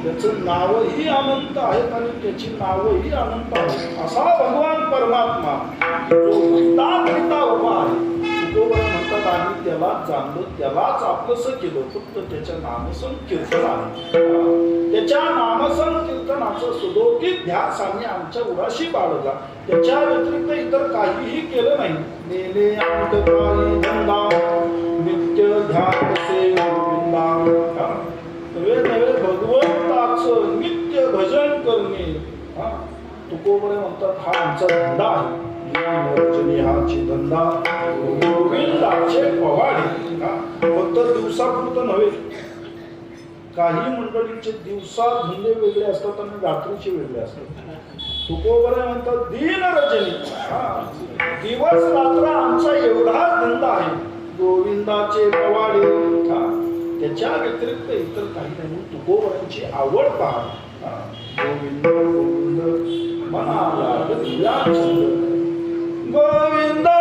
त्याचं नावही अनंत आहेत आणि त्याची नावही अनंत आहेत. असा भगवान परमात्मा जो भक्ताकरिता उभा आहे. तुकोबरा म्हणतात आम्ही त्यालाच जाणलं, त्यालाच आपलंसं केलं. फक्त त्याच्या नामसंकीर्तनाने, त्याच्या नामसंकीर्तनाचं सदोदित ध्यास आम्ही आमच्या उराशी बाळगला. त्याच्या व्यतिरिक्त इतर काहीही केलं नाही. नेले अंत काही धंदा नित्य ध्यान से गोविंदा. नवे भगवंताचं नित्य भजन करणे. तुकोबरे म्हणतात हा आमचा धंदा आहे. हाची धंदा गोविंदाचे पवाडे. फक्त दिवसापुरतं नव्हे. काही मंडळींचे दिवसा धंदे वेगळे असतात आणि रात्रीचे वेगळे असतात. तुकोबरे म्हणतात दिन रजनी. दिवस रात्र आमचा एवढाच धंदा आहे. गोविंदाचे पवाडे. त्याच्या व्यतिरिक्त इतर काही नाही. तुकोबरांची आवड पहा. गोविंद गोविंद मनाला दिला छंद. गोविंदा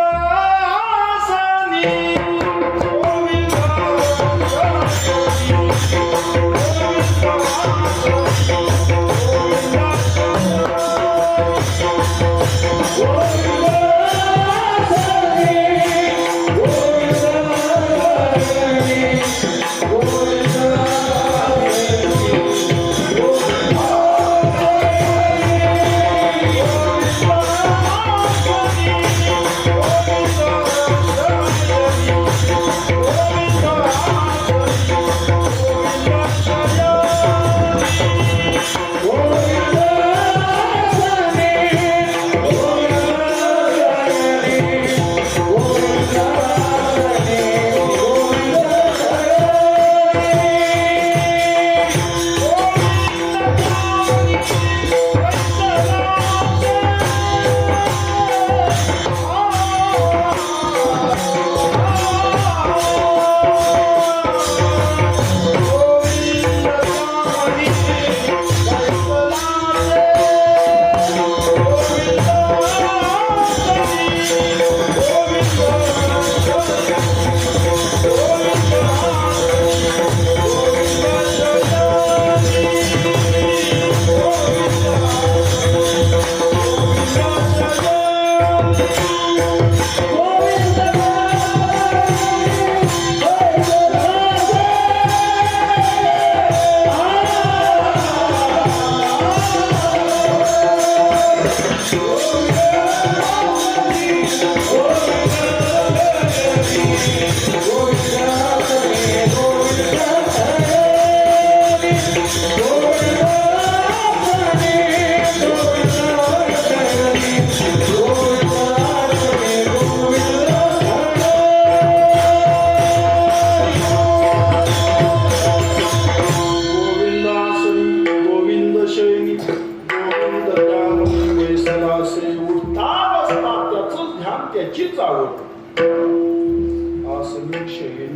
त्याचीच आवड.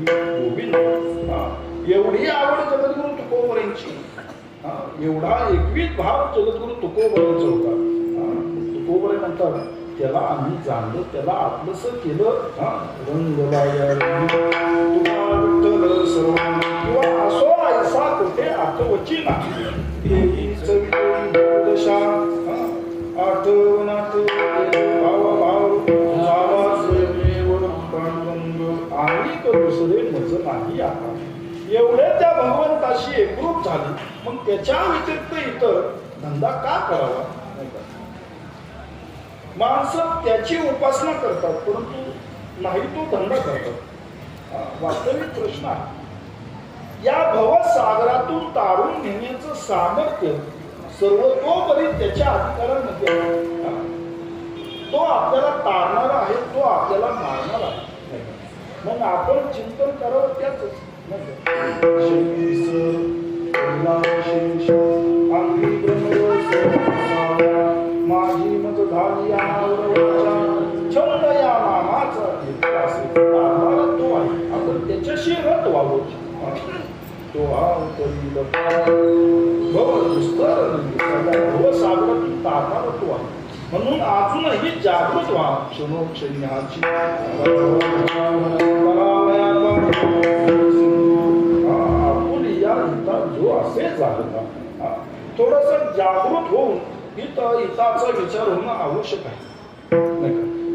गोविंद. एवढी आवड जगद्गुरु तुकोबरांची. एवढा एकवीस भाव जगद्गुरु तुकोबरांचा होता. तुकोबरे म्हणतात त्याला आम्ही जाणलं, त्याला आपलंसं केलं. किंवा असो ऐसा कुठे आठवची नाही. दशा आठवणात भाव भाव आणि दुसरे मज नाही आता. एवढे त्या भगवंताशी एकरूप झाले. मग त्याच्या व्यतिरिक्त इतर धंदा का करावा. माणसं त्याची उपासना करतात परंतु नाही तो धंदा करतात. वास्तविक प्रश्न आहे. या भवसागरातून तारून नेण्याचं सामर्थ्य सर्वतोपरी त्याच्या अधिकारामध्ये आहे. तो आपल्याला तारणारा आहे, तो आपल्याला मारणार आहे. मग आपण चिंतन करावं त्याच. माझी मत झाली छंद या नामाचा तो आहे. आपण त्याच्याशी रत व्हावं. तो भवसागरातून तारणारा तो आहे. म्हणून अजूनही जागृत व्हा. क्षणोक्षणी आपण या हिता जो असे झालं थोडस जागृत होऊन हिताचा विचार होणं आवश्यक आहे.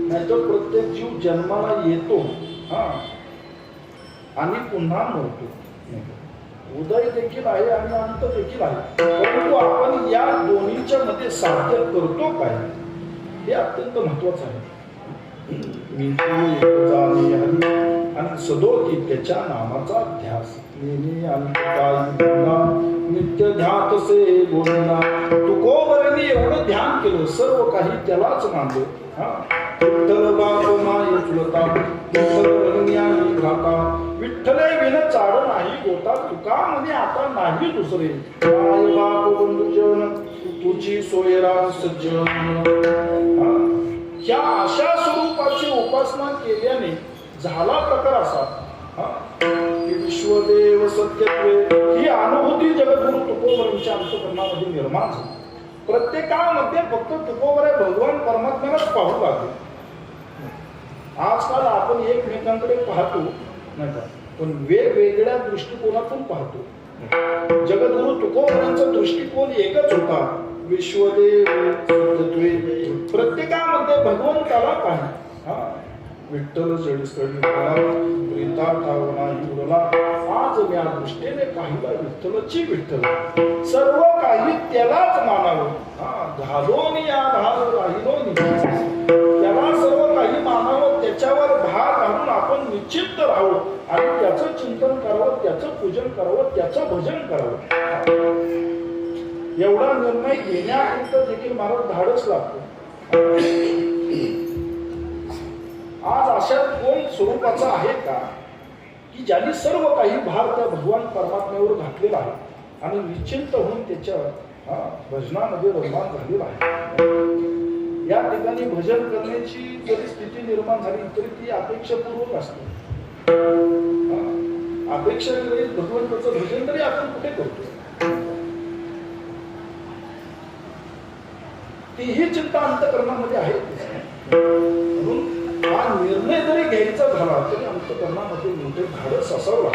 नाहीतर प्रत्येक जीव जन्माला येतो आणि पुन्हा मरतो. उदय देखील आहे आणि अंत देखील आहे, परंतु आपण या दोन्हीच्या मध्ये साध्य करतो काय हे अत्यंत महत्वाचं आहे. मी तू जाणे हरी आणि सदोती त्याच्या नामाचा ध्यास, नेहमी नित्य ध्यातसे बोलना. तुकोबरेने एवढं ध्यान केलं, सर्व काही त्यालाच मानलं. विठ्ठल बाप माय चुलता, विठ्ठल रंग्यानी घाता, विठ्ठले विन चाड नाही गोता, तुका म्हणे आता नाही दुसरे. माय बाप बंधुजन तुझी सोयरा सज्जन. ह्या अशा स्वरूपाची उपासना केल्याने झाला प्रकार असा की विश्वदेव सत्यत्वे ही अनुभूती जगद्गुरु तुकोबरांच्या अंतःकरणामध्ये निर्माण झाली. प्रत्येकामध्ये फक्त तुकोबरे भगवान परमात्म्यालाच पाहू लागले. आजकाल आपण एकमेकांकडे पाहतो नाही का, पण वेगवेगळ्या दृष्टिकोनातून पाहतो. जगद्गुरु तुकोबरांचा दृष्टिकोन एकच होता, विश्वदेव सत्यत्वे. प्रत्येकामध्ये भगवंताला पाहिजे. विठ्ठल जडीस्थळी प्रीता ठावना उरला, आज या दृष्टीने पाहिला विठ्ठलची विठ्ठल. सर्व काही त्यालाच मानावं. घालोनी या भार राहिलोनी, त्याला सर्व काही मानावं, त्याच्यावर भार घालून आपण निश्चित राहावं आणि त्याचं चिंतन करावं, त्याचं पूजन करावं, त्याचं भजन करावं. एवढा निर्णय घेण्याकरिता देखील मला धाडस लागतो. आज अशा कोण स्वरूपाचा आहे का की ज्यांनी सर्व काही भार त्या भगवान परमात्म्यावर घातलेला आहे आणि निश्चिंत होऊन त्याच्या भजनामध्ये रममाण झालेला आहे. या ठिकाणी भजन करण्याची जरी स्थिती निर्माण झाली तरी ती अपेक्षापूर्वक असते. अपेक्षा जरी भगवंताचं भजन तरी आपण कुठे करतो, तीही चिंता अंतःकरणामध्ये आहे. म्हणून हा निर्णय जरी घ्यायचा झाला तरी अंतःकरणामध्ये मोठे धाडस असावं.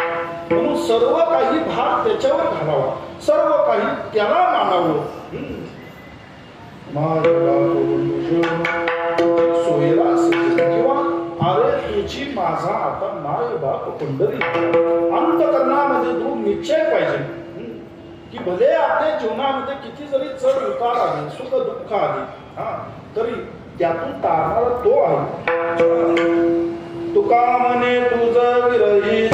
म्हणून सर्व काही भार त्याच्यावर घालावा, सर्व काही त्याला मानावं. सोयरा किंवा अरे तुझी माझा आता माय बाप पंढरी. अंतःकरणामध्ये दृढ निश्चय पाहिजे की भले आपल्या जीवनामध्ये किती जरी चढ उतार आले, सुख दुःख आले, तरी त्यातून तारणारा तो आहे. तुका म्हणे तुझ विरही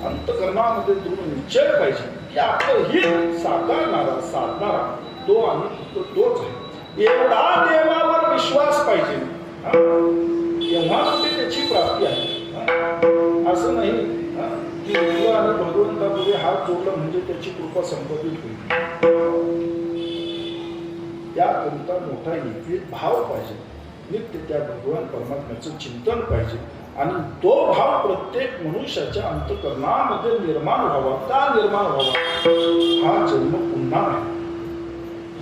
अंतःकरणामध्ये दृढ निश्चय पाहिजे की आपलं हित साकारणारा साधणारा तो आणि फक्त तोच आहे. एवढा देवावर विश्वास पाहिजे हा? तेव्हा कुठे त्याची प्राप्ती आहे हा? असं नाही हा? की देव आणि भगवंतापुढे हात जोडला म्हणजे त्याची कृपा संपादित होईल. त्याकरिता मोठा एकविध भाव पाहिजे. नित्य त्या भगवान परमात्म्याचं चिंतन पाहिजे आणि तो भाव प्रत्येक मनुष्याच्या अंतःकरणामध्ये निर्माण व्हावा. का निर्माण व्हावा? हा जन्म पुन्हा नाही.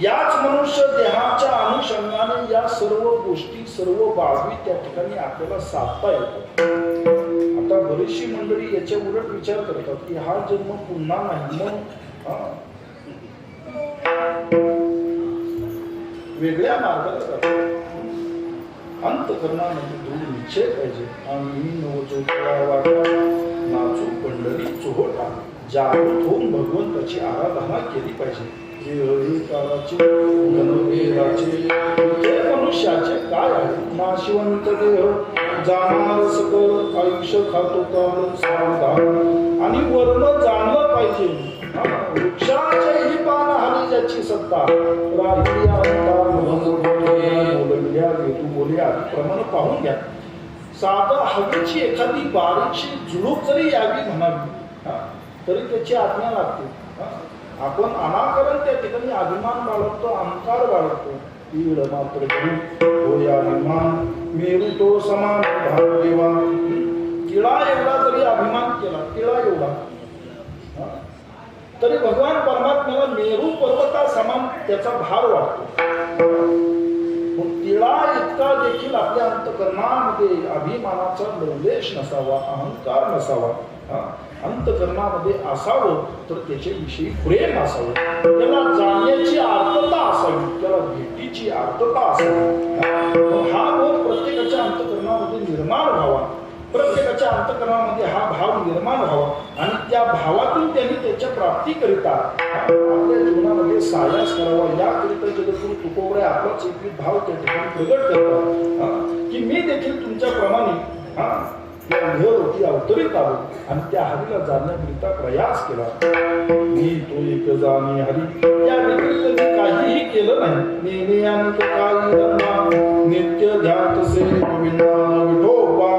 याच मनुष्य देहाच्या अनुषंगाने या सर्व गोष्टी सर्व बाबी त्या ठिकाणी आपल्याला साधता येतात. आता बरीचशी मंडळी याच्या उलट विचार करतात की हा जन्म पुन्हा नाही, मग वेगळ्या मार्गाला जातात. अंतःकरणामध्ये दृढ निश्चय पाहिजे. आम्ही नवचोखळा वाटा नाचू पंढरी चोहोटा, जागृत होऊन भगवंताची आराधना केली पाहिजे. मनुष्याचे काय आहे? नाशिवंत देह जाणार सकल आयुष्य खातो काल सावधान. आणि वर्ण जाणलं पाहिजे. वृक्षाचेही पान हानी ज्याची सत्ता राहिली आता बोलल्या तू बोले आधी प्रमाण पाहून घ्या. साधं हवेची एखादी बारीकशी झुळूक जरी यावी म्हणावी तरी त्याची आज्ञा लागते. आपण अनाकरण त्या ठिकाणी अभिमान बाळगतो, अहंकार बाळगतो. ईड मात्र होय अभिमान मेरू तो समान देवा. तिळा एवढा जरी अभिमान केला, तिळा एवढा, तरी भगवान परमात्म्याला मेरू पर्वता समान त्याचा भार वाटतो. तिळा इतका देखील आपल्या अंतःकरणामध्ये अभिमानाचा निर्देश नसावा, अहंकार नसावा. अंतःकरणामध्ये असावं तर त्याच्याविषयी प्रेम असावं, त्याला जाण्याची आर्तता असावी, त्याला भेटीची आर्तता असावी. हा बोध प्रत्येकाच्या अंतःकरणामध्ये निर्माण व्हावा. प्रत्येकाच्या अंतःकरणामध्ये हा भाव निर्माण व्हावा आणि त्या भावातून त्यांनी त्याच्या प्राप्तीकरिता आपल्या जीवनामध्ये सायास करावा. याकरिता जगद्गुरु तुकोबराय आपलाच एक भाव त्या ठिकाणी प्रगट करतात की मी देखील तुमच्याप्रमाणे ती अवतरित आलो आणि त्या हरीला जाणण्याकरिता प्रयास केला. मी तो एक जाणे हरी, या व्यतिरिक्त मी काहीही केलं नाही. नेने आणि काही नित्य ध्यात से गोविंदा विठोबा.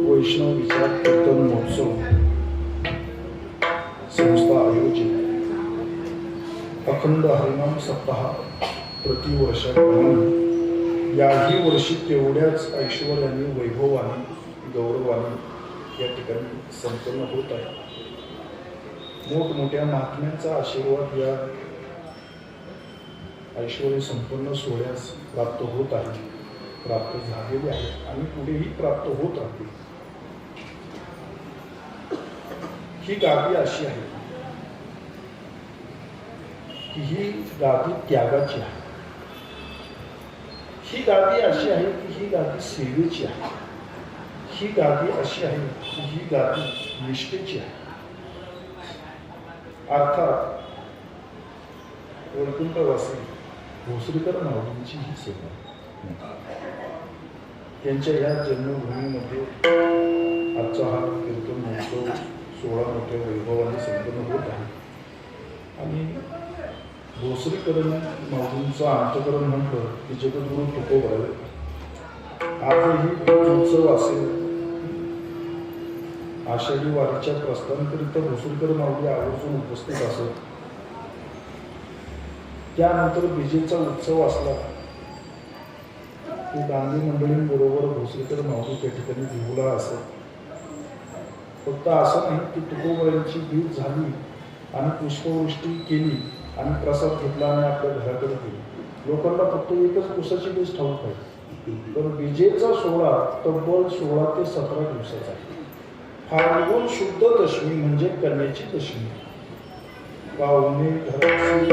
वैष्णव विचार कीर्तन महोत्सव संस्था आयोजित अखंड हरिनाम सप्ताह प्रतिवर्षाप्रमाणे याही वर्षी तेवढ्याच ऐश्वर्याने, वैभवाने, गौरवाने या ठिकाणी संपन्न होत आहे. मोठमोठ्या महात्म्यांचा आशीर्वाद या ऐश्वर्य संपन्न सोहळ्यास प्राप्त होत आहे, प्राप्त झालेले आहे आणि पुढेही प्राप्त होत राहतील. ही गादी अशी आहे की ही गादी त्यागाची आहे. ही गादी अशी आहे की ही गादी सेवेची आहे. ही गादी अशी आहे की ही गादी निष्ठेची आहे. अर्थात वैकुंठवासी भोसरीकर माऊलींची ही सेवा. त्यांच्या या जन्मभूमीमध्ये आजचा हा कीर्तन महोत्सव 16 मोठ्या वैभवाने संपन्न होत आहे. आणि भोसरीकर माऊलींचं अंतकरण म्हटलं की जगद्गुरु तुकोबराय. आजही उत्सव असेल, आषाढी वारीच्या प्रस्थानाकरिता भोसरीकर माऊली आवर्जून उपस्थित असत. त्यानंतर विजेचा उत्सव असला की गांधी मंडळींबरोबर भोसरीकर माऊली त्या ठिकाणी भिवला असत. फक्त असं नाही की तुकोबरायांची बीज झाली आणि पुष्पवृष्टी केली आणि प्रसाद घेतला आणि आपल्या घराकडे गेली. लोकांना फक्त एकच पुसाची बीज ठाऊक आहे, पण विजेचा सोहळा तब्बल 16 ते 17 दिवसाचा आहे. फाल्गुन शुद्ध दशमी म्हणजे कन्याची दशमी. पाहुणे घराची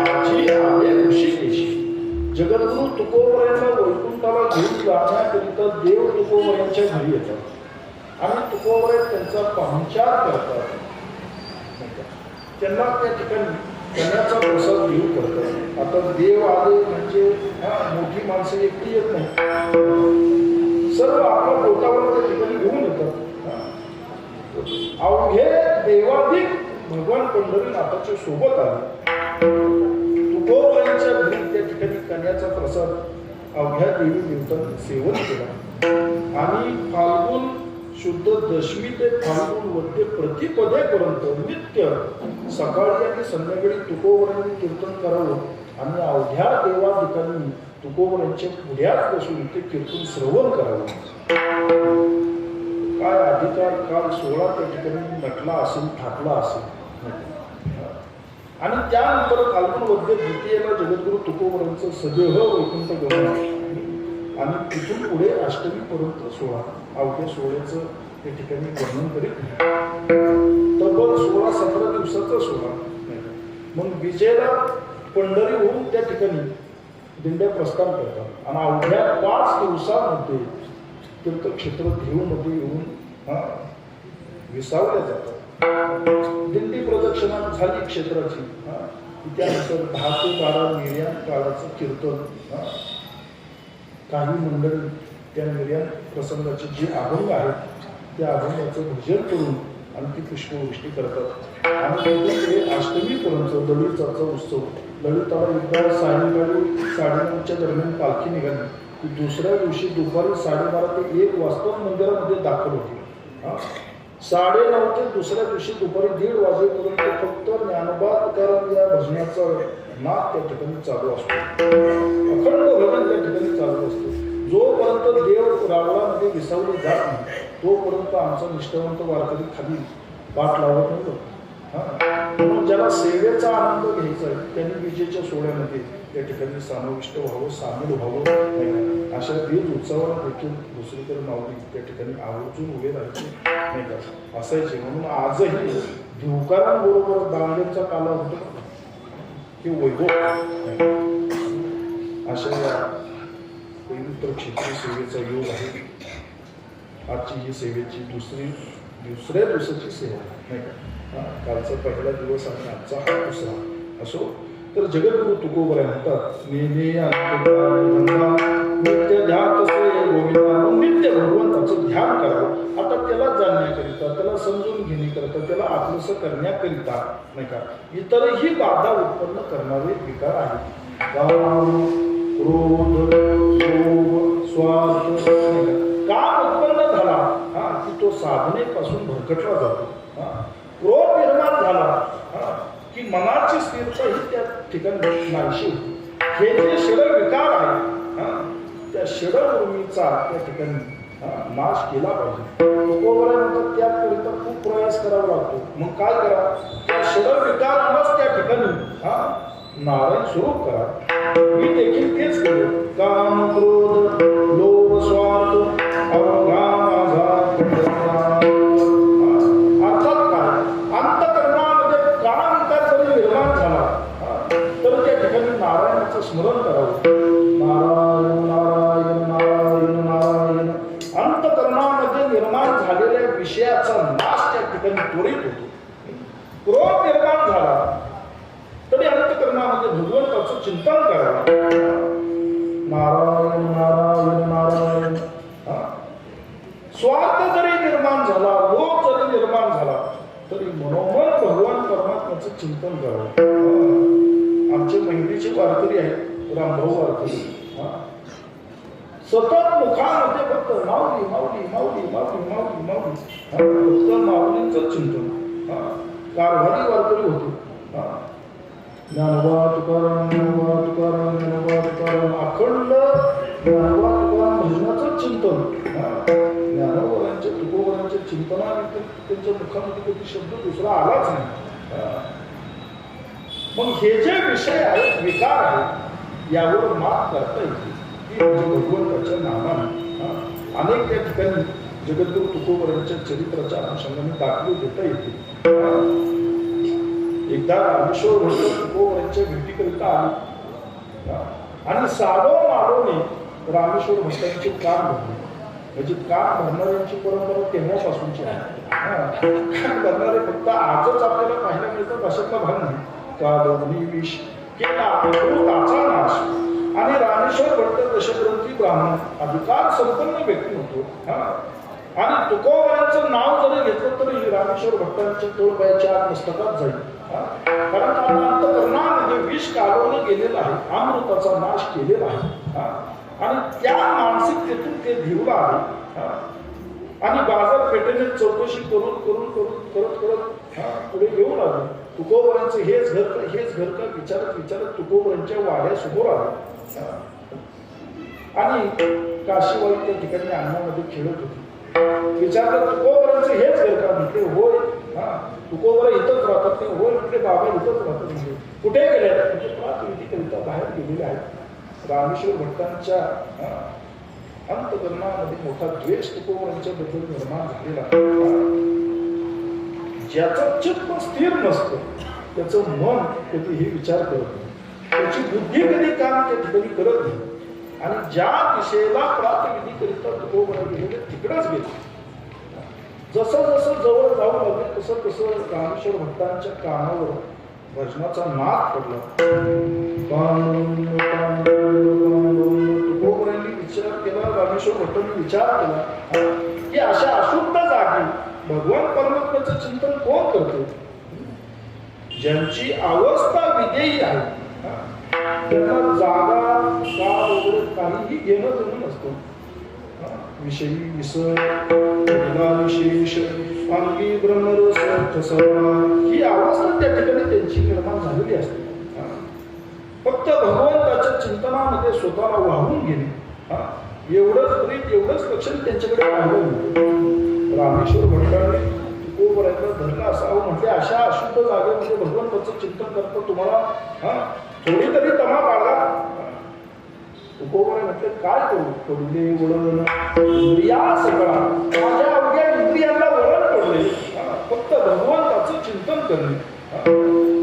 आजी आले ऋषिकेशी. जगद्गुरु तुकोबरायांना वैकुंठाला घेऊन जाण्याकरिता देव तुकोबरायांच्या घरी येतात आणि तुकोबराय त्यांचा पाहुणचार करतात. त्यांना त्या ठिकाणी कन्याचा प्रसाद घेऊन करतात. आता देव आले म्हणजे मोठी माणसं एकटी येत नाही, सर्व आपल्या पोटावर त्या ठिकाणी घेऊन येतात. अवघे देवाधिक भगवान पंढरीनाथाच्या सोबत आले. तुकोबरायांच्या घरी त्या ठिकाणी कन्याचा प्रसाद अवघ्या देवी देवतांनी सेवन केला आणि फाल्गुन शुद्ध दशमी ते फाल्गुन वद्य प्रतिपदेपर्यंत नित्य सकाळी आणि संध्याकाळी तुकोबरायांनी कीर्तन करावं आणि अवघ्या देवाधिकांनी तुकोबरायांच्या पुढ्यात बसून ते कीर्तन श्रवण करावं. काय अधिकार काल 16 त्या ठिकाणी नटला असेल, ठाकला असेल. आणि त्यानंतर फाल्गुन वद्य द्वितीयेला जगद्गुरु तुकोबरायांचं सदेह वैकुंठ गमन आणि तिथून पुढे अष्टमीपर्यंत सोहळा. अवघ्या सोहळ्याचं त्या ठिकाणी वर्णन करीत तब्बल 16-17 दिवसाचा सोहळा. मग विजेला पंढरीहून त्या ठिकाणी दिंड्या प्रस्थान करतात आणि अवघ्या 5 दिवसामध्ये तीर्थक्षेत्र देहूमध्ये येऊन विसावल्या जातात. दिंडी प्रदक्षिणा झाली क्षेत्राची. त्यानंतर 10 ते 12 निर्याण काळाचं कीर्तन. काही मंडळी त्या निर्याण प्रसंगाचे जे अभंग आहेत त्या अभंगाचं भजन करून आणि ती पुष्पवृष्टी करतात. आणि पुढे अष्टमीपर्यंत ललिताचा उत्सव. ललिताला एकदा सायंकाळी 9:30च्या दरम्यान पालखी निघाली की दुसऱ्या दिवशी दुपारी 12:30 ते 1 वाजता मंदिरामध्ये दाखल होती. 9:30 ते दुसऱ्या दिवशी दुपारी 1:30 वाजेपर्यंत फक्त ज्ञानोबा तुकाराम या भजनाचा नाद त्या ठिकाणी चालू असतो. अखंड भजन त्या ठिकाणी चालू असतो. जोपर्यंत देव रावळामध्ये विसावले जात नाही तोपर्यंत आमचा निष्ठावंत वारकरी खाली पाठ लावत नव्हतं. म्हणून ज्याला सेवेचा आनंद घ्यायचा आहे त्यांनी विजेच्या सोहळ्यामध्ये त्या ठिकाणी समाविष्ट व्हावं, सामील व्हावं. अशा बीज उत्सवाला देखील भोसरीकर माऊली त्या ठिकाणी आवर्जून उभे राहायचे नाही का असायचे. म्हणून आजही भिवकारांबरोबर दांडेचा काला होतो हे वैभव. अशा या पवित्र क्षेत्री सेवेचा योग आहे. आजची ही सेवेची दुसऱ्या दिवसाची सेवा नाही का. कालचा पहिला दिवस आणि आजचा हा दुसरा असो. तर जगद्गुरु तुकोबराय म्हणतात नेने नित्य ध्यात से गोविंदा. नित्य भगवंताचं ध्यान करावं. आता त्याला जाणण्याकरिता, त्याला समजून घेण्याकरिता, त्याला आपलंसं करण्याकरिता नाही का इतरही बाधा उत्पन्न करणारे विकार आहेत. क्रोध, लोभ, स्वार्थ, काम उत्पन्न झाला की तो साधनेपासून भरकटला जातो. क्रोध निर्माण झाला की मनाची स्थिरता ही त्या ठिकाणी नाहीशी होती. हे जे षड विकार आहे त्या षडउर्मीचा त्या ठिकाणी नाश केला पाहिजे. तुकोबराय त्याकरिता खूप प्रयास करावा लागतो. मग काय करा, त्या षड विकारांनाच त्या ठिकाणी नारायण स्वरूप करा. मी देखील तेच केलं. काम, क्रोध, लोभ, स्वार्थ अवघा माझा अर्थात काय अंतःकरणामध्ये काम विकार जरी निर्माण झाला तर त्या ठिकाणी नारायणाचं स्मरण करावं. नारायण विषयाचा नाश त्या ठिकाणी त्वरित होतो. क्रोध निर्माण झाला तरी अंतःकरणामध्ये भगवंताचं चिंतन करा. नारायण नारायण नारायण. स्वार्थ जरी निर्माण झाला, लोभ जरी निर्माण झाला तरी मनोमन भगवान परमात्म्याचं चिंतन करावं. आमचे महिलेचे वारकरी आहेत, रामभाऊ वारकरी. सतत मुखामध्ये फक्त माऊली माऊली माऊली माऊली माऊली माऊली, फक्त माऊलींचं चिंतन. कारभारी वारकरी होते. ज्ञानोबा तुकाराम ज्ञानोबा तुकाराम ज्ञानोबा तुकाराम, अखंड ज्ञानोबा तुकाराम भजनाचं चिंतन. ज्ञानोबांच्या तुकोबांच्या चिंतनाव्यतिरिक्त त्यांच्या मुखामध्ये कधी शब्द दुसरा आलाच नाही. मग हे जे विषय आहेत, विकार आहेत, यावर मात करता येते की भगवंताच्या नामाने. अनेक त्या ठिकाणी जगद्गुरु तुकोबांच्या चरित्राच्या अनुषंगाने दाखले देता येते. एकदा रामेश्वर भक्त तुकोबांच्या भेटीकरिता आले आणि साडो माडोने रामेश्वर भक्तांचे कान भरले. म्हणजे कान भरणाऱ्यांची परंपरा तेव्हापासूनची आहे. कान भरणारे फक्त आजच आपल्याला पाहायला मिळतात अशातला भाग नाही. कालनी विष केला त्याचा नाश. आणि रामेश्वर भट्ट दशग्रंथी ब्राह्मण अधिकार संपन्न व्यक्ती होतो. आणि तुकोबांचं नाव जरी घेतलं तरी रामेश्वर भट्टांच्या तोळपायाच्या मस्तकात जाईल. कारण अंतःकरणामध्ये विष कालवलं गेलेलं आहे, अमृताचा नाश केलेला आहे. आणि त्या मानसिकतेतून ते भिवला आहे. आणि बाजारपेठेने चौकशी करून करून करून करत करत पुढे येऊन आले. तुकोबांचं हेच घर का विचारत विचारत तुकोबांच्या वाड्यासमोर आले. आणि काशीबाई त्या ठिकाणी अंगणामध्ये खेळत होती. विचारलं तुकोबांचं हेच घर का? म्हटले होय. तुकोबा इथंच राहतात. ते होय म्हटले बाबा इथंच राहतात. म्हणजे कुठे गेले? म्हणजे प्रातविधीकरिता बाहेर गेलेले आहेत. रामेश्वर भट्टांच्या अंतःकरणामध्ये मोठा द्वेष तुकोबांच्या बद्दल निर्माण झालेला. ज्याचं चित्त स्थिर नसतं त्याचं मन कधीही विचार करत नाही, त्याची बुद्धी कधी काम त्या ठिकाणी करत नाही. आणि ज्या दिशेला प्रातविधीकरिता तुकोबा गेलेले तिकडंच गेले. जसं जसं जवळ जाऊ लागले तसं तसं रामेश्वर भट्टांच्या कानावर भजनाचा नाद पडला. तुकोबांनी विचार केला, रामेश्वर भट्टांनी विचार केला की अशा अशुद्ध जागी भगवान परमात्म्याचं चिंतन कोण करते? ज्यांची अवस्था विधेयी आहे त्यांना जागा काळ वगैरे काहीही घेणं देणं नसतं. विषयी विसर विशेष अंगी ब्रह्मरस ही अवस्था त्या ठिकाणी त्यांची निर्माण झालेली असते. फक्त भगवंताच्या चिंतनामध्ये स्वतःला वाहून घेणे एवढंच लक्षण त्यांच्याकडे पाहिलं. रामेश्वर भट्टांनी तुकोबांना धरलं असावं. म्हटले अशा अशुद्ध जागेमध्ये भगवंताचं चिंतन करता तुम्हाला थोडी तरी तमा पाडला. तुकोबाने म्हटले काय करू? पडले वळण इंद्रिया सगळा, माझ्या अवघ्या इंद्रियांना वळण पडले. फक्त भगवंताचं चिंतन करणे.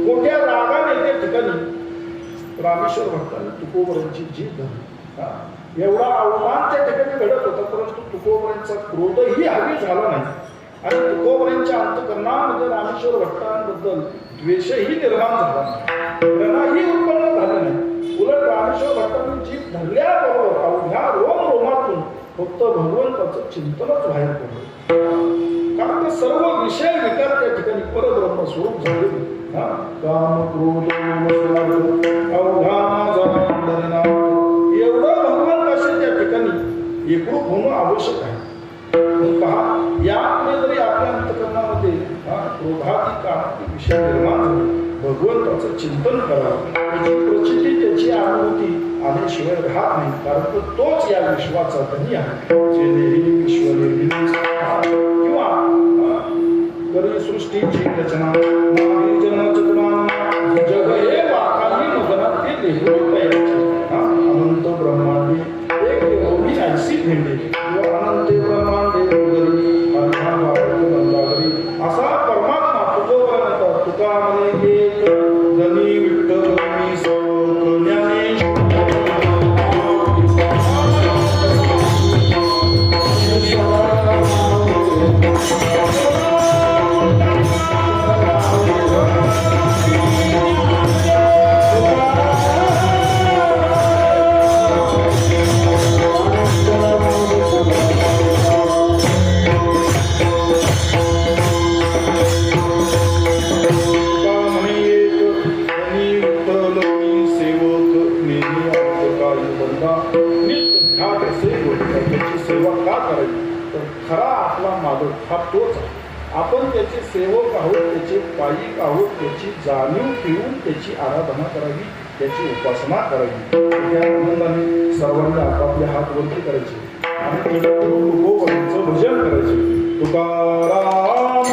मोठ्या रागाने त्या ठिकाणी रामेश्वर भट्टांनी तुकोबांची जीभ धरली. एवढा अवमान त्या ठिकाणी घडत होता, परंतु तुकोबांचा क्रोधही हवी झाला नाही. आणि तुकोबांच्या अंतःकरणामध्ये रामेश्वर भट्टांबद्दल द्वेषही निर्माण झाला नाही, घृणाही उत्पन्न झालं नाही. उलट रामेश्वर भट्टांनी जीभ धरल्याबरोबर अवघ्या रोमातून फक्त भगवंताचं चिंतनच बाहेर पडलं. कारण ते सर्व विषय विकार त्या ठिकाणी परब्रह्म स्वरूप झाले. काम क्रोध अवघा माझा एवढं भगवंताशी त्या ठिकाणी एकरूप होणं आवश्यक आहे. पहा, यामुळे जरी आपल्या अंतःकरणामध्ये क्रोधादी कामादी विषय निर्माण झाले, भगवंताचं चिंतन करावं. त्याची प्रचिती त्याची अनुभूती आल्याशिवाय राहत नाही. कारण तोच या विश्वाचा धनी आहे. किंवा करी सृष्टीची रचना जग हे वाखाली मगनात ते अनंत ब्रह्मांडी एक एवढी ऐसी भेंडे किंवा अनंत ब्रह्मांडे असा परमात्मा तुका म्हणे एक धनी विठ्ठल मी ज्ञानेश Thank you. सुद्धा नित्य ध्यात असे त्याची सेवा का करावी तर खरा आपला मालक हा तोच आहे. आपण त्याचे सेवक आहोत, त्याचे पायिक आहोत, त्याची जाणीव ठेवून त्याची आराधना करावी, त्याची उपासना करावी. त्या आनंदाने सर्वांनी आपापले हात वरती करायचे आणि तुकोबांचं भजन करायचे. तुकाराम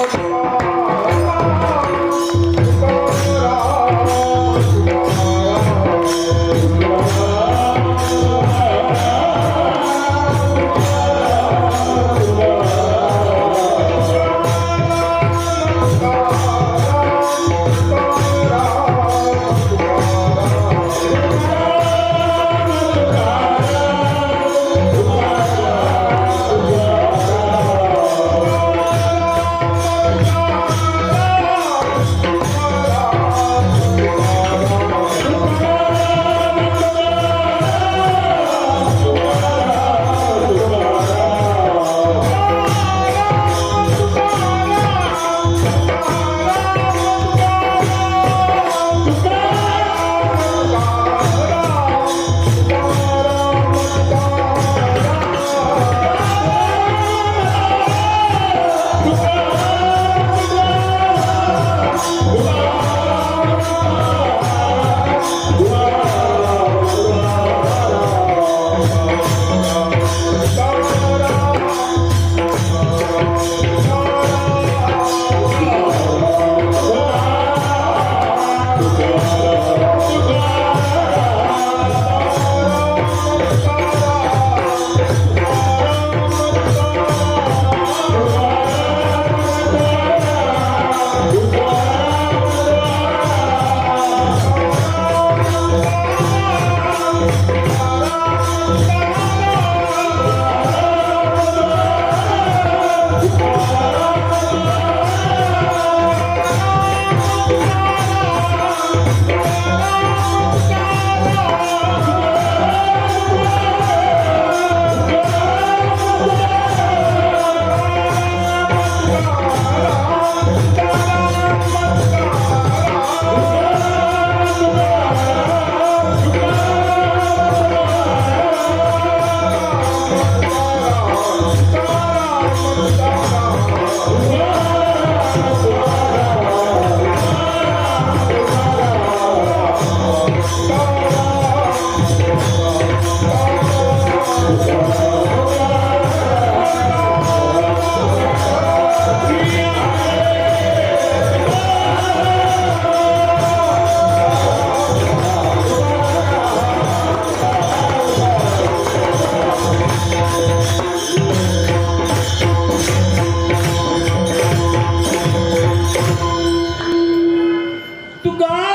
तुकाराम तुकाराम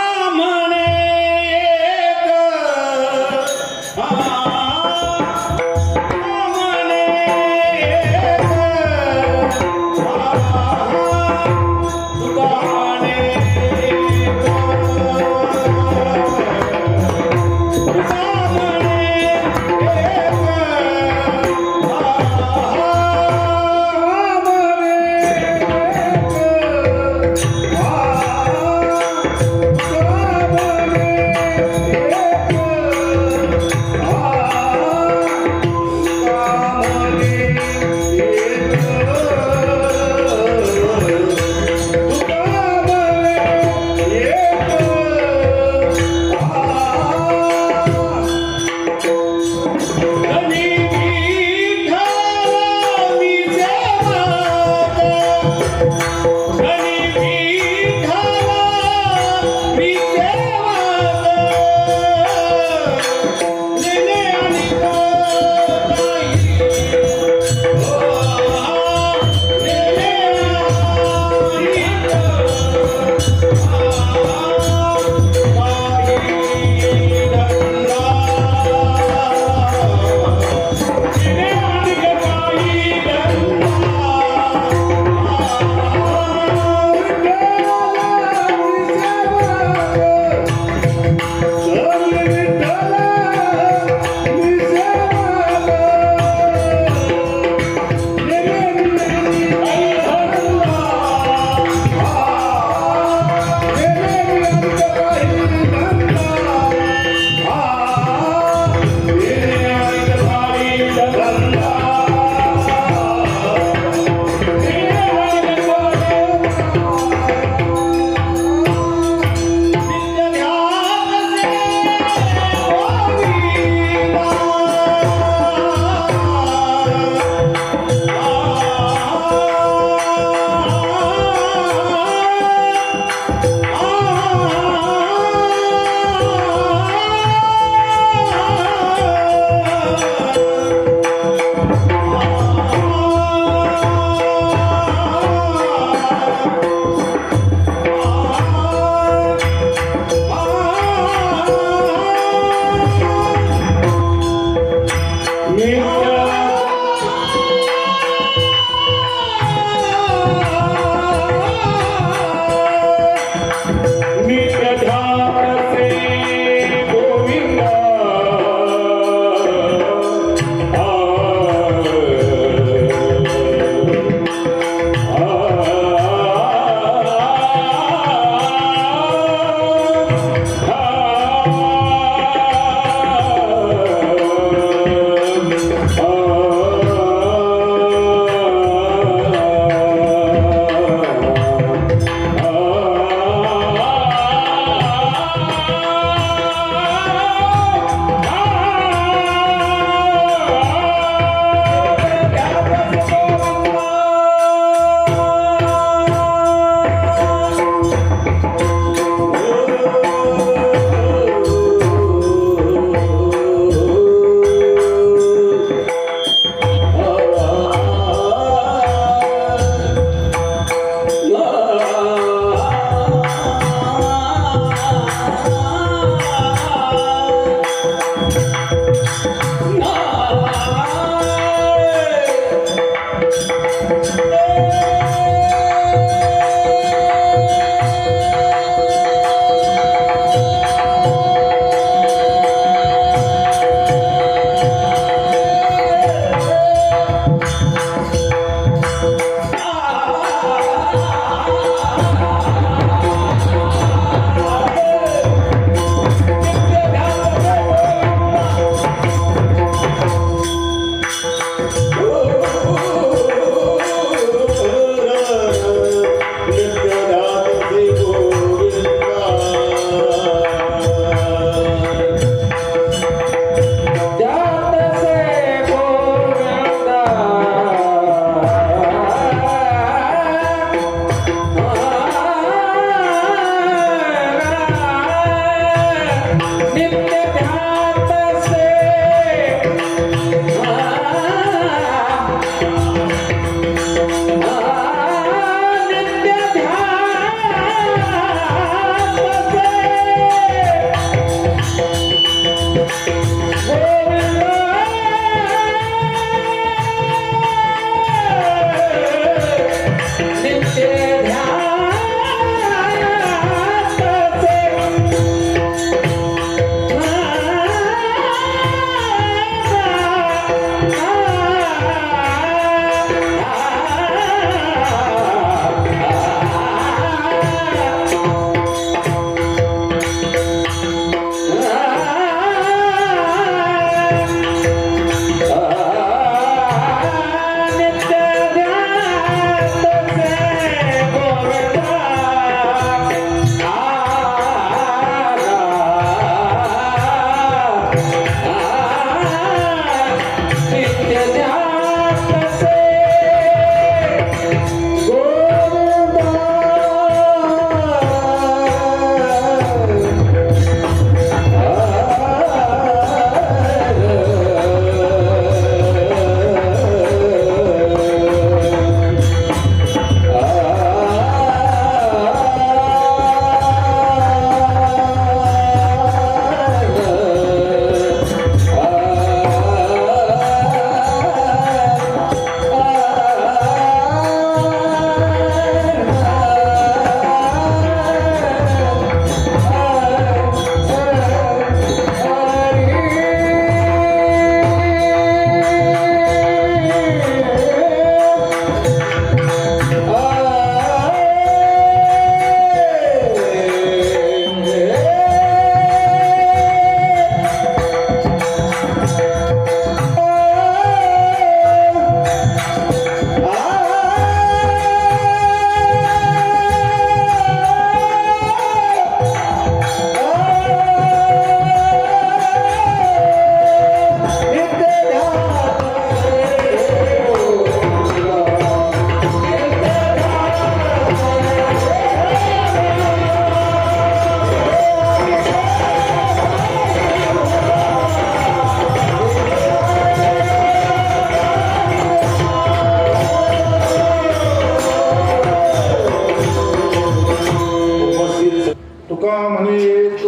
तुका म्हणे एक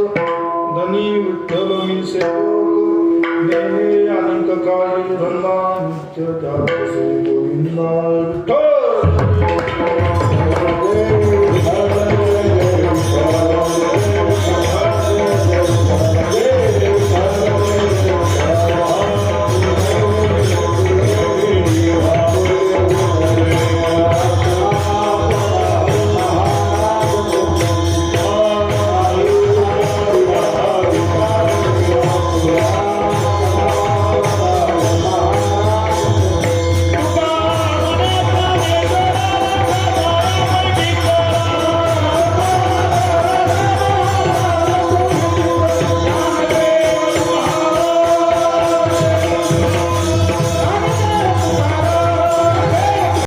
धनी विठ्ठल मी सेवक नेहे अनंत काय धन्ना नित्य दास गोविंदा विठ्ठल